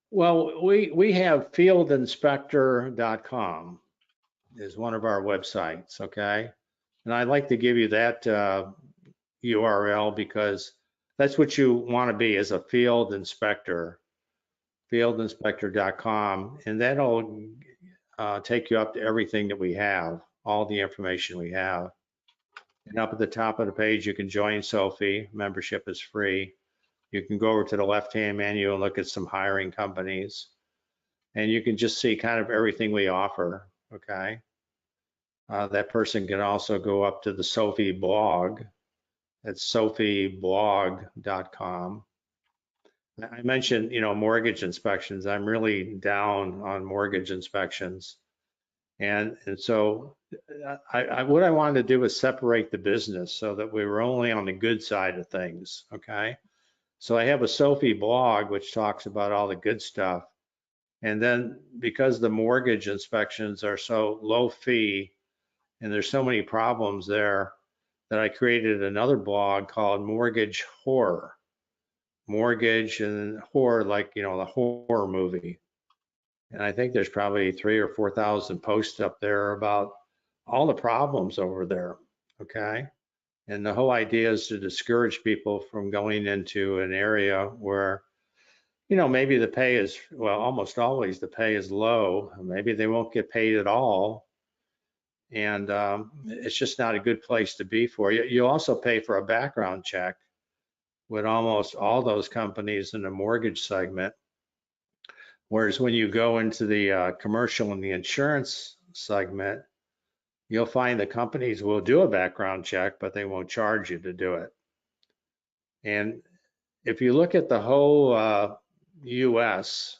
Well, we have fieldinspector.com is one of our websites, okay? And I'd like to give you that URL because that's what you want to be as a field inspector, fieldinspector.com, and that'll take you up to everything that we have, all the information we have. And up at the top of the page, you can join Sophie. Membership is free. You can go over to the left-hand menu and look at some hiring companies. And you can just see kind of everything we offer, okay? That person can also go up to the Sophie blog. That's sophieblog.com. I mentioned, you know, mortgage inspections. I'm really down on mortgage inspections. And so what I wanted to do was separate the business so that we were only on the good side of things, okay? So I have a Sophie blog, which talks about all the good stuff. And then because the mortgage inspections are so low fee and there's so many problems there, that I created another blog called Mortgage Horror. Mortgage and horror, like, you know, the horror movie. And I think there's probably 3,000 or 4,000 posts up there about all the problems over there, okay? And the whole idea is to discourage people from going into an area where, you know, maybe the pay is, well, almost always the pay is low. Maybe they won't get paid at all. And it's just not a good place to be for you. You also pay for a background check with almost all those companies in the mortgage segment. Whereas when you go into the commercial and the insurance segment, you'll find the companies will do a background check, but they won't charge you to do it. And if you look at the whole US,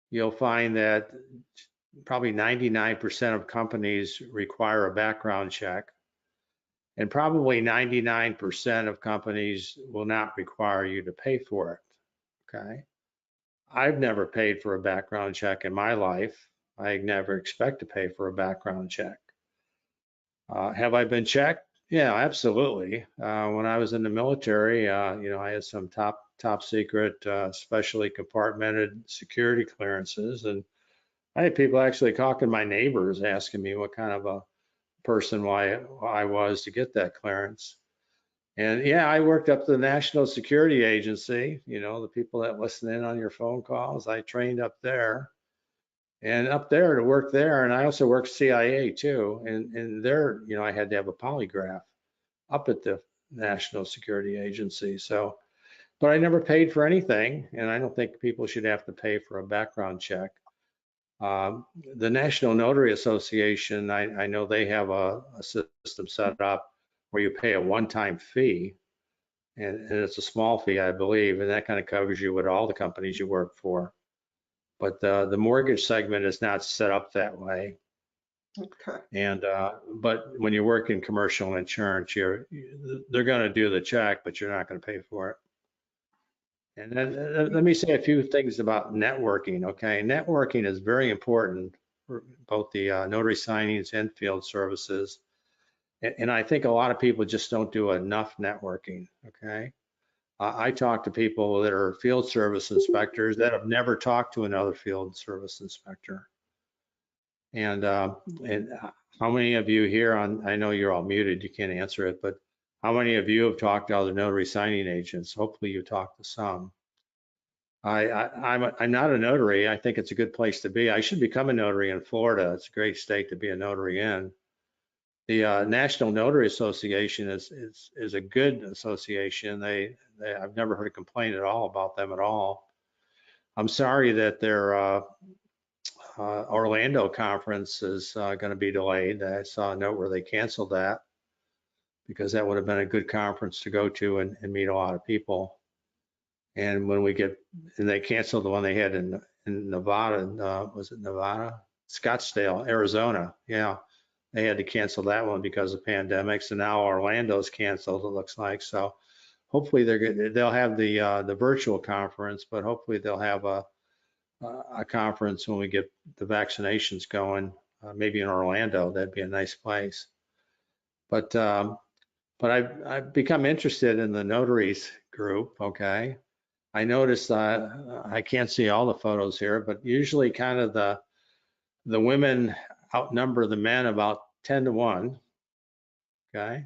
you'll find that probably 99% of companies require a background check, and probably 99% of companies will not require you to pay for it, okay? I've never paid for a background check in my life. I never expect to pay for a background check. Have I been checked? Yeah, absolutely. When I was in the military, you know, I had some top secret, specially compartmented security clearances, and I had people actually talking to my neighbors, asking me what kind of a person I was to get that clearance. And yeah, I worked up to the National Security Agency, you know, the people that listen in on your phone calls. I trained up there. And up there to work there, and I also worked CIA too. And there, you know, I had to have a polygraph up at the National Security Agency. So, but I never paid for anything, and I don't think people should have to pay for a background check. The National Notary Association, I know they have a system set up where you pay a one-time fee, and it's a small fee, I believe, and that kind of covers you with all the companies you work for. But the mortgage segment is not set up that way. Okay. And but when you work in commercial insurance, they're going to do the check, but you're not going to pay for it. And then let me say a few things about networking. Okay, networking is very important for both the notary signings and field services. And I think a lot of people just don't do enough networking. Okay, I talk to people that are field service inspectors that have never talked to another field service inspector. And how many of you here on, I know you're all muted, you can't answer it, but how many of you have talked to other notary signing agents? Hopefully you talked to some. I'm not a notary. I think it's a good place to be. I should become a notary in Florida. It's a great state to be a notary in. The National Notary Association is a good association. I've never heard a complaint at all about them at all. I'm sorry that their Orlando conference is going to be delayed. I saw a note where they canceled that because that would have been a good conference to go to and meet a lot of people. And they canceled the one they had in Nevada, was it Nevada? Scottsdale, Arizona. Yeah, they had to cancel that one because of pandemics, and now Orlando's canceled, it looks like. So hopefully they'll have the virtual conference, but hopefully they'll have a conference when we get the vaccinations going, maybe in Orlando. That'd be a nice place. But I've become interested in the notaries group. Okay, I noticed I can't see all the photos here, but usually kind of the women outnumber the men about 10 to 1. Okay.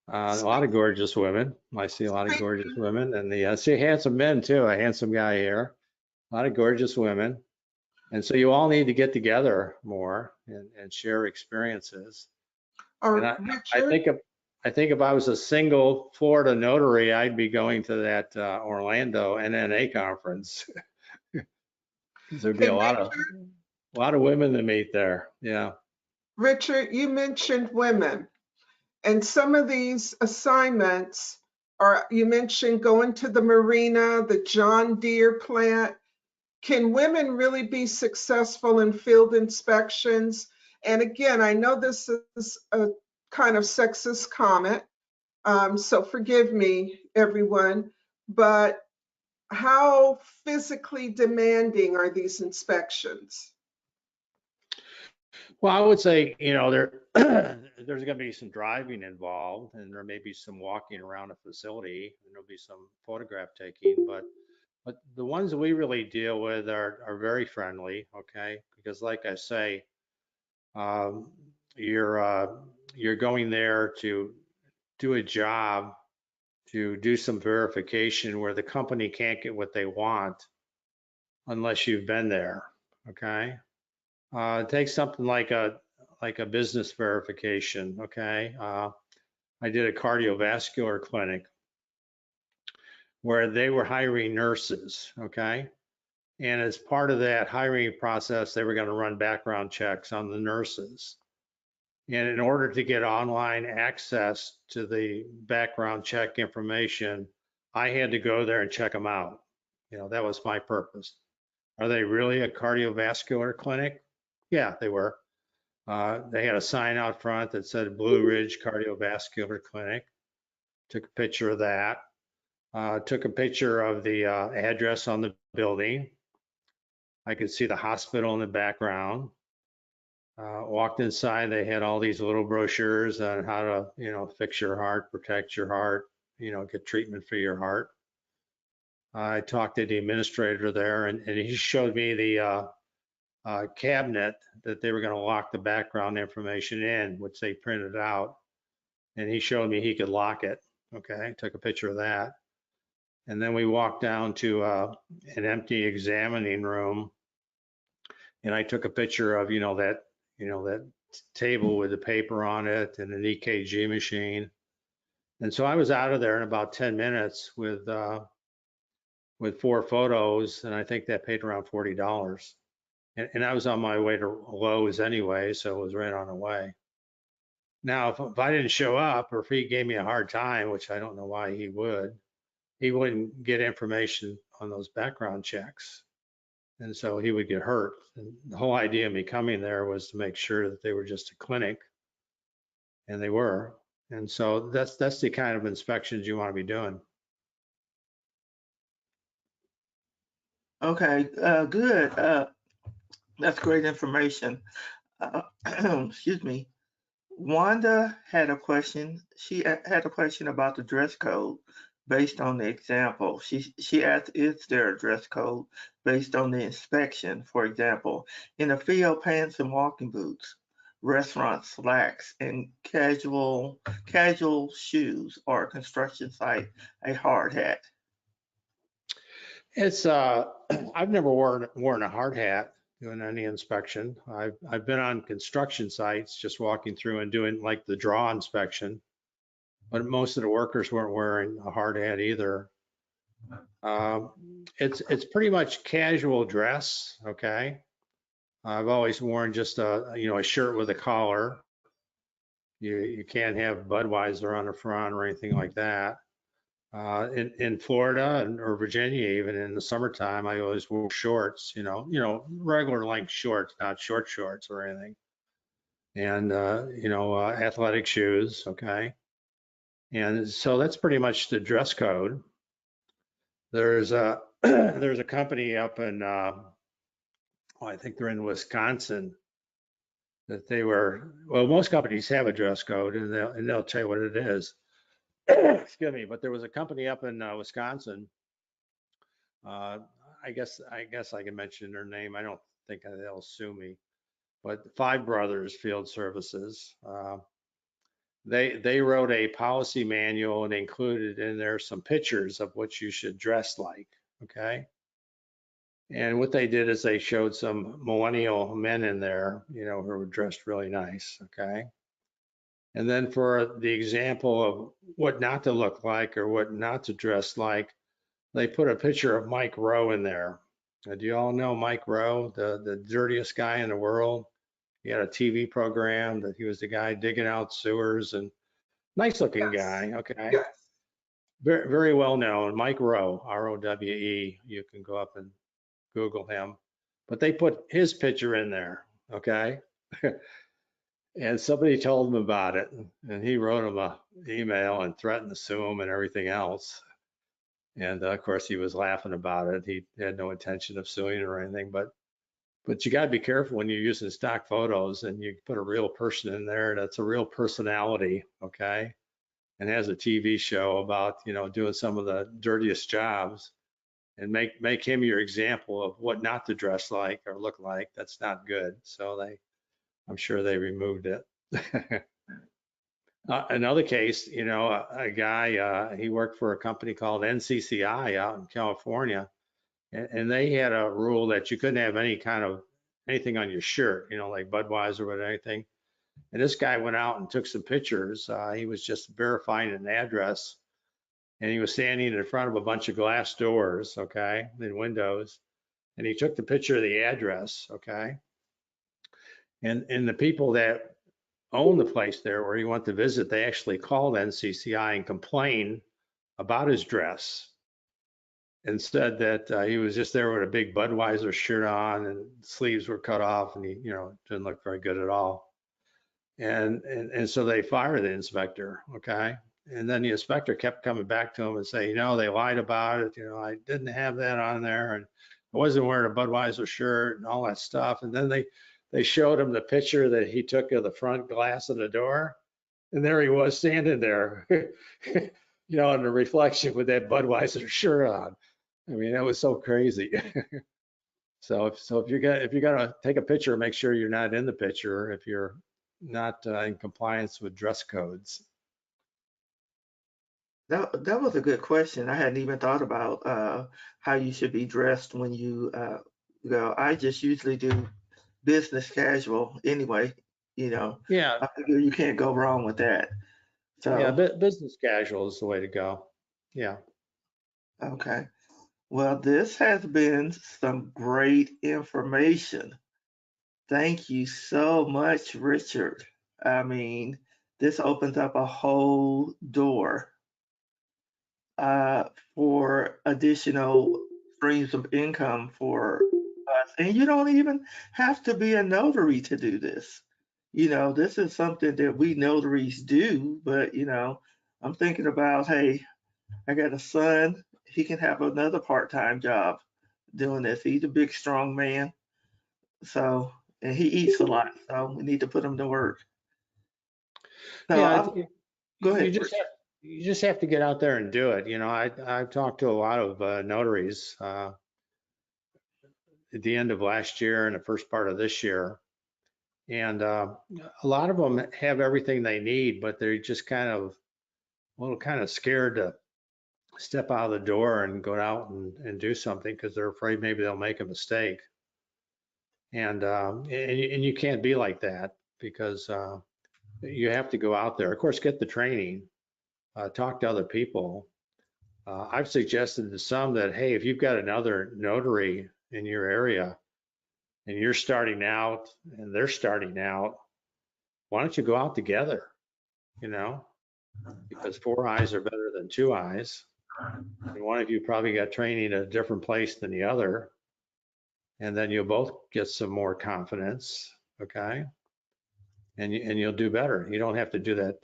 A lot of gorgeous women. I see a lot of gorgeous women, and I see handsome men too. A handsome guy here. A lot of gorgeous women. And so you all need to get together more and share experiences. And Richard? I think if I was a single Florida notary, I'd be going to that Orlando NNA conference because there'd be Hey, a lot of women to meet there. Yeah. Richard, you mentioned women, and some of these assignments are, you mentioned going to the marina, the John Deere plant. Can women really be successful in field inspections? And again, I know this is a kind of sexist comment, so forgive me, everyone, but how physically demanding are these inspections? Well, I would say, there's going to be some driving involved, and there may be some walking around a facility, and there'll be some photograph taking, but the ones that we really deal with are very friendly, okay? Because like I say, um, you're going there to do a job, to do some verification where the company can't get what they want unless you've been there, okay? It takes something like a business verification, okay? I did a cardiovascular clinic where they were hiring nurses, okay? And as part of that hiring process, they were going to run background checks on the nurses. And in order to get online access to the background check information, I had to go there and check them out. That was my purpose. Are they really a cardiovascular clinic? Yeah, they were. They had a sign out front that said Blue Ridge Cardiovascular Clinic. Took a picture of that. Took a picture of the address on the building. I could see the hospital in the background. Walked inside, they had all these little brochures on how to, fix your heart, protect your heart, get treatment for your heart. I talked to the administrator there, and he showed me the cabinet that they were going to lock the background information in, which they printed out. And he showed me he could lock it. Okay, took a picture of that. And then we walked down to an empty examining room, and I took a picture of, that table with the paper on it and an EKG machine. And so I was out of there in about 10 minutes with 4 photos, and I think that paid around $40. And I was on my way to Lowe's anyway, so it was right on the way. Now, if I didn't show up or if he gave me a hard time, which I don't know why he wouldn't get information on those background checks. And so he would get hurt. And the whole idea of me coming there was to make sure that they were just a clinic, and they were. And so that's the kind of inspections you want to be doing. Okay, good. That's great information. Excuse me. Wanda had a question. She had a question about the dress code based on the example. She asked, is there a dress code based on the inspection? For example, in the field, pants and walking boots, restaurants, slacks, and casual shoes, or a construction site, a hard hat. It's I've never worn a hard hat doing any inspection. I've been on construction sites just walking through and doing like the draw inspection, but most of the workers weren't wearing a hard hat either. It's pretty much casual dress, okay? I've always worn just a shirt with a collar. You can't have Budweiser on the front or anything like that. In Florida or Virginia, even in the summertime, I always wore shorts, regular length shorts, not short shorts or anything. And, athletic shoes. Okay. And so that's pretty much the dress code. There's a, there's a company up in, I think they're in Wisconsin that well, most companies have a dress code and they'll tell you what it is. Excuse me, but there was a company up in Wisconsin. I guess I can mention their name. I don't think they'll sue me, but Five Brothers Field Services. They wrote a policy manual and included in there some pictures of what you should dress like. Okay. And what they did is they showed some millennial men in there, who were dressed really nice. Okay. And then for the example of what not to look like or what not to dress like, they put a picture of Mike Rowe in there. Do you all know Mike Rowe, the dirtiest guy in the world? He had a TV program that he was the guy digging out sewers, and nice looking Yes. guy. Okay. Yes. Very, very well known. Mike Rowe, R-O-W-E. You can go up and Google him. But they put his picture in there. Okay. And somebody told him about it, and he wrote him an email and threatened to sue him and everything else. And of course, he was laughing about it. He had no intention of suing or anything, but you got to be careful when you're using stock photos and you put a real person in there that's a real personality, okay, and has a TV show about doing some of the dirtiest jobs, and make him your example of what not to dress like or look like. That's not good. So I'm sure they removed it. Another case, a guy, he worked for a company called NCCI out in California, and they had a rule that you couldn't have anything on your shirt, like Budweiser or anything. And this guy went out and took some pictures. He was just verifying an address, and he was standing in front of a bunch of glass doors, okay, and windows, and he took the picture of the address, okay. And the people that own the place there where he went to visit, they actually called NCCI and complained about his dress and said that he was just there with a big Budweiser shirt on and sleeves were cut off, and he, didn't look very good at all. And so they fired the inspector, okay? And then the inspector kept coming back to him and saying, they lied about it. I didn't have that on there, and I wasn't wearing a Budweiser shirt and all that stuff. And then they showed him the picture that he took of the front glass of the door, and there he was standing there, in the reflection with that Budweiser shirt on. I mean, that was so crazy. So if you're gonna take a picture, make sure you're not in the picture if you're not in compliance with dress codes. That was a good question. I hadn't even thought about how you should be dressed when you go. I just usually do business casual anyway. Yeah, I figure you can't go wrong with that. yeah, So, business casual is the way to go. Yeah. okay. Well, this has been some great information. Thank you so much, Richard. I mean, this opens up a whole door for additional streams of income for us. And you don't even have to be a notary to do this. This is something that we notaries do, but I'm thinking about, hey, I got a son, he can have another part-time job doing this. He's a big, strong man. So, and he eats a lot, so we need to put him to work. So, Yeah, go you ahead, just Rich. have to get out there and do it. I've talked to a lot of notaries at the end of last year and the first part of this year, and a lot of them have everything they need, but they're just kind of a little kind of scared to step out of the door and go out and do something because they're afraid maybe they'll make a mistake. And you can't be like that because you have to go out there. Of course, get the training, talk to other people. I've suggested to some that, hey, if you've got another notary in your area and you're starting out and they're starting out, why don't you go out together? Because 4 eyes are better than 2 eyes. And one of you probably got training at a different place than the other. And then you'll both get some more confidence. Okay. And you'll do better. You don't have to do that,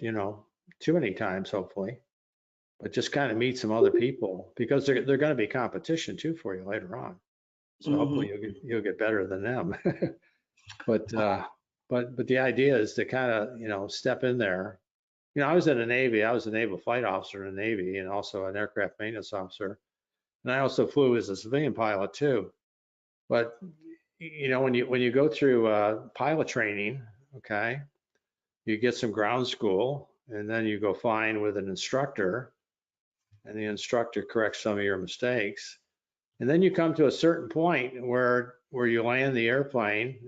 too many times, hopefully, but just kind of meet some other people because they're going to be competition too for you later on. So Hmm. hopefully you'll get better than them. But the idea is to kind of, step in there. I was in the Navy. I was a naval flight officer in the Navy and also an aircraft maintenance officer. And I also flew as a civilian pilot too. But when you go through pilot training, okay, you get some ground school, and then you go flying with an instructor, and the instructor corrects some of your mistakes. And then you come to a certain point where you land the airplane.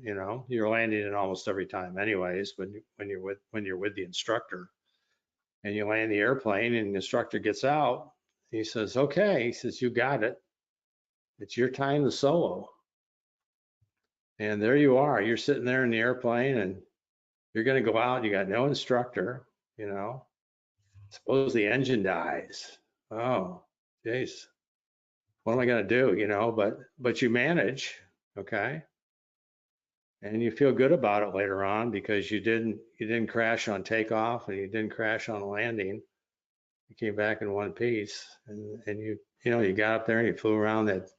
You're landing it almost every time, anyways. When you're with the instructor, and you land the airplane, and the instructor gets out, he says, "Okay," he says, "You got it. It's your time to solo." And there you are. You're sitting there in the airplane, and you're going to go out. You got no instructor. Suppose the engine dies. Oh, geez, what am I going to do? But you manage, okay, and you feel good about it later on because you didn't crash on takeoff and you didn't crash on landing. You came back in one piece, and you got up there and you flew around that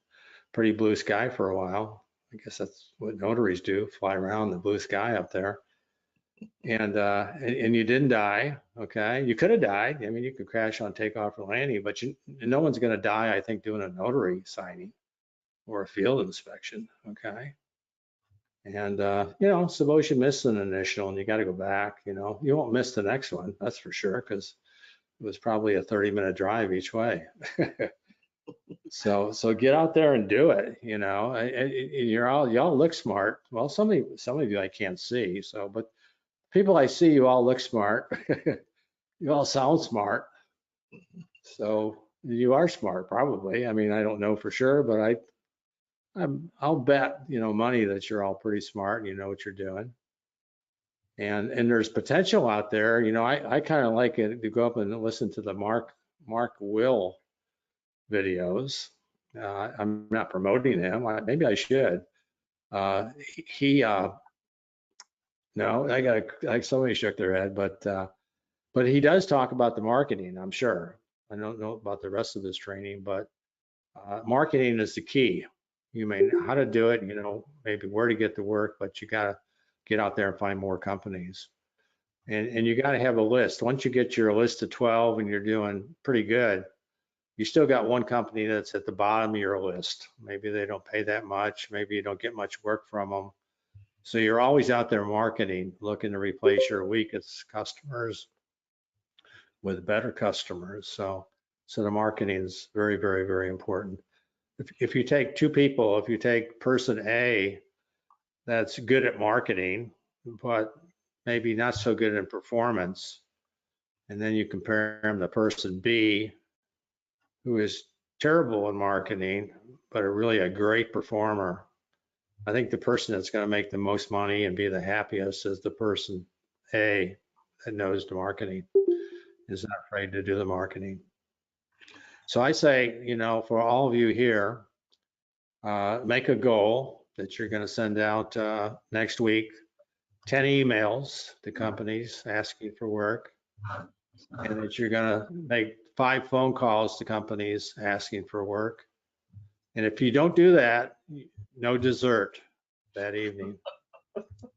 pretty blue sky for a while. I guess that's what notaries do, fly around the blue sky up there. And you didn't die, okay? You could have died. I mean, you could crash on takeoff or landing, but no one's going to die, I think, doing a notary signing or a field inspection, okay? And suppose you miss an initial and you got to go back. You won't miss the next one, that's for sure, because it was probably a 30-minute drive each way. So get out there and do it. And y'all look smart. Well, some of you I can't see, but people I see, you all look smart. You all sound smart. So you are smart, probably. I mean, I don't know for sure, but I'll bet, money that you're all pretty smart and you know what you're doing. And there's potential out there. I kind of like it to go up and listen to the Mark Will videos. I'm not promoting him. Maybe I should. He no, like somebody shook their head, but he does talk about the marketing, I'm sure. I don't know about the rest of this training, but marketing is the key. You may know how to do it, maybe where to get the work, but you got to get out there and find more companies. And you got to have a list. Once you get your list of 12 and you're doing pretty good, you still got one company that's at the bottom of your list. Maybe they don't pay that much. Maybe you don't get much work from them. So you're always out there marketing, looking to replace your weakest customers with better customers. So the marketing is very, very, very important. If you take two people, if you take person A that's good at marketing, but maybe not so good in performance, and then you compare him to person B, who is terrible in marketing, but really a great performer, I think the person that's going to make the most money and be the happiest is the person A that knows the marketing, is not afraid to do the marketing. So I say, for all of you here, make a goal that you're going to send out next week, 10 emails to companies asking for work, and that you're going to make 5 phone calls to companies asking for work. And if you don't do that, no dessert that evening.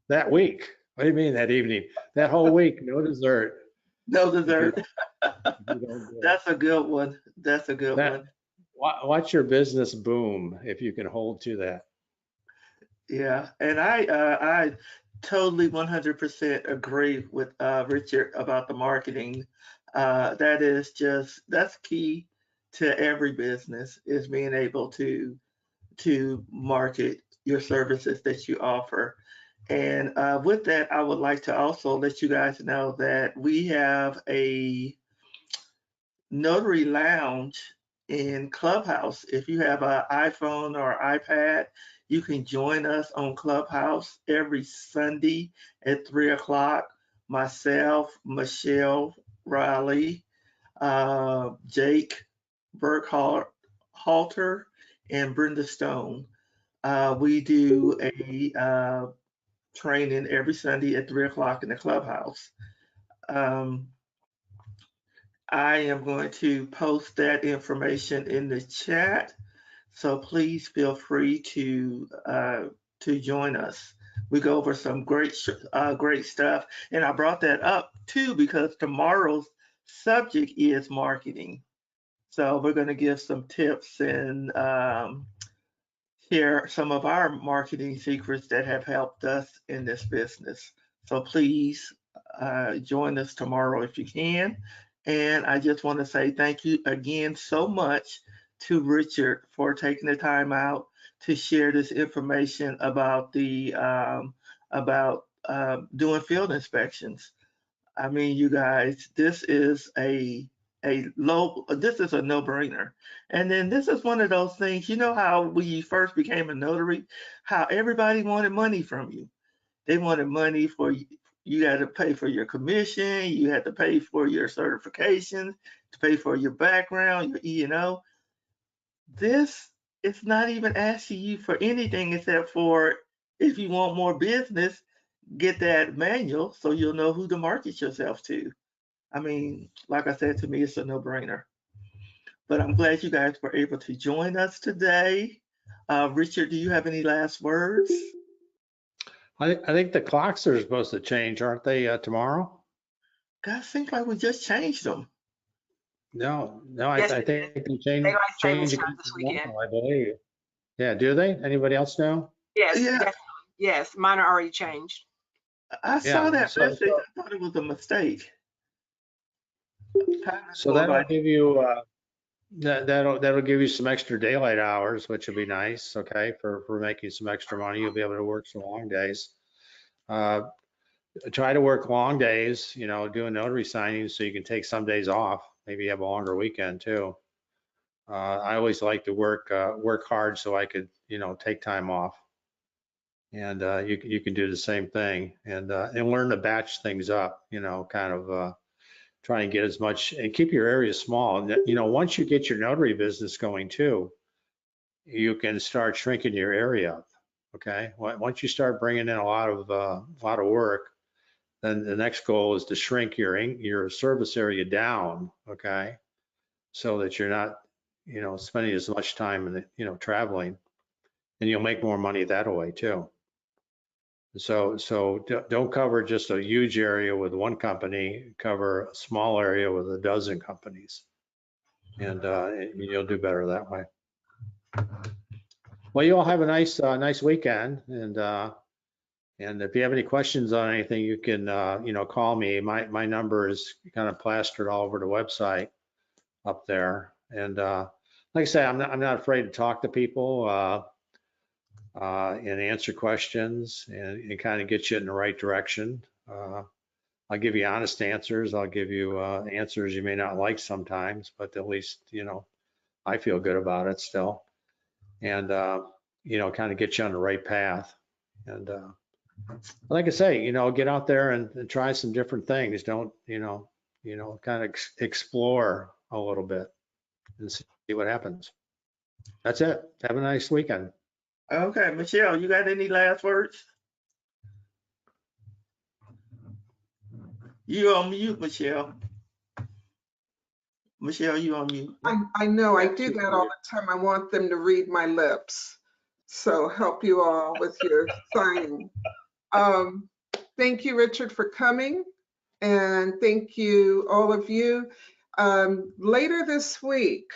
That week. What do you mean that evening? That whole week, no dessert. No If you dessert. don't do it. That's a good one. That's a good That, one. watch your business boom if you can hold to that. Yeah, and I totally 100% agree with Richard about the marketing. That's key to every business is being able to market your services that you offer. And with that, I would like to also let you guys know that we have a Notary Lounge in Clubhouse. If you have an iPhone or iPad, you can join us on Clubhouse every Sunday at 3 o'clock. Myself, Michelle Riley, Jake Burkhalter, and Brenda Stone. We do a training every Sunday at 3 o'clock in the Clubhouse. Um, I am going to post that information in the chat, so please feel free to join us. We go over some great stuff, and I brought that up too because tomorrow's subject is marketing. So we're going to give some tips and share some of our marketing secrets that have helped us in this business. So please join us tomorrow if you can. And I just want to say thank you again so much to Richard for taking the time out to share this information about doing field inspections. I mean, you guys, this is a no-brainer. And then this is one of those things, you know how when you first became a notary, how everybody wanted money from you. They wanted money for you had to pay for your commission, you had to pay for your certifications, to pay for your background, your E&O. This is not even asking you for anything except for if you want more business, get that manual so you'll know who to market yourself to. I mean, like I said, to me, it's a no-brainer. But I'm glad you guys were able to join us today. Richard, do you have any last words? I think the clocks are supposed to change, aren't they, tomorrow? God, seems like we just changed them. No, Yes, I it is. think they change Daylight savings again time this weekend. tomorrow, I believe. Yeah, do they? Anybody else know? Yes, Yeah, definitely. Yes, mine are already changed. I saw Yeah, that message. I thought it was a mistake. Time is so going that'll by. give you that'll give you some extra daylight hours, which will be nice, okay, for making some extra money. You'll be able to work some long days. Try to work long days, doing notary signings so you can take some days off. Maybe you have a longer weekend too. I always like to work hard so I could, take time off. And you can do the same thing and learn to batch things up, kind of try and get as much and keep your area small. And, once you get your notary business going too, you can start shrinking your area up. Okay. Once you start bringing in a lot of work, then the next goal is to shrink your service area down. Okay. So that you're not, spending as much time in the, traveling, and you'll make more money that way too. So don't cover just a huge area with one company, cover a small area with a dozen companies, and you'll do better that way. Well, you all have a nice weekend, and if you have any questions on anything, you can call me. My number is kind of plastered all over the website up there, and like I say, I'm not afraid to talk to people. And answer questions and kind of get you in the right direction. I'll give you honest answers. I'll give you answers you may not like sometimes, but at least, I feel good about it still. And, kind of get you on the right path. And like I say, get out there and try some different things. Don't, kind of explore a little bit and see what happens. That's it. Have a nice weekend. Okay, Michelle, you got any last words? You on mute, Michelle. Michelle, you on mute. I know I do that all the time. I want them to read my lips. So help you all with your signing. Thank you, Richard, for coming. And thank you, all of you. Later this week,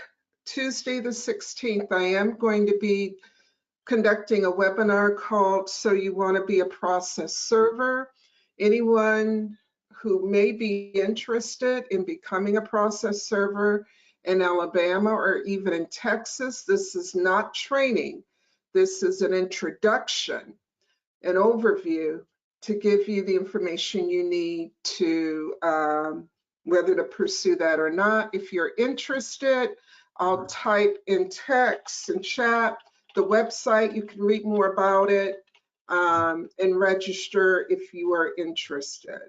Tuesday the 16th, I am going to be conducting a webinar called So You Want to Be a Process Server. Anyone who may be interested in becoming a process server in Alabama or even in Texas, this is not training. This is an introduction, an overview to give you the information you need to whether to pursue that or not. If you're interested, I'll type in text and chat the website. You can read more about it and register if you are interested.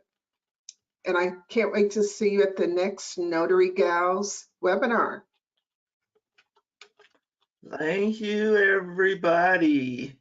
And I can't wait to see you at the next Notary Gals webinar. Thank you, everybody.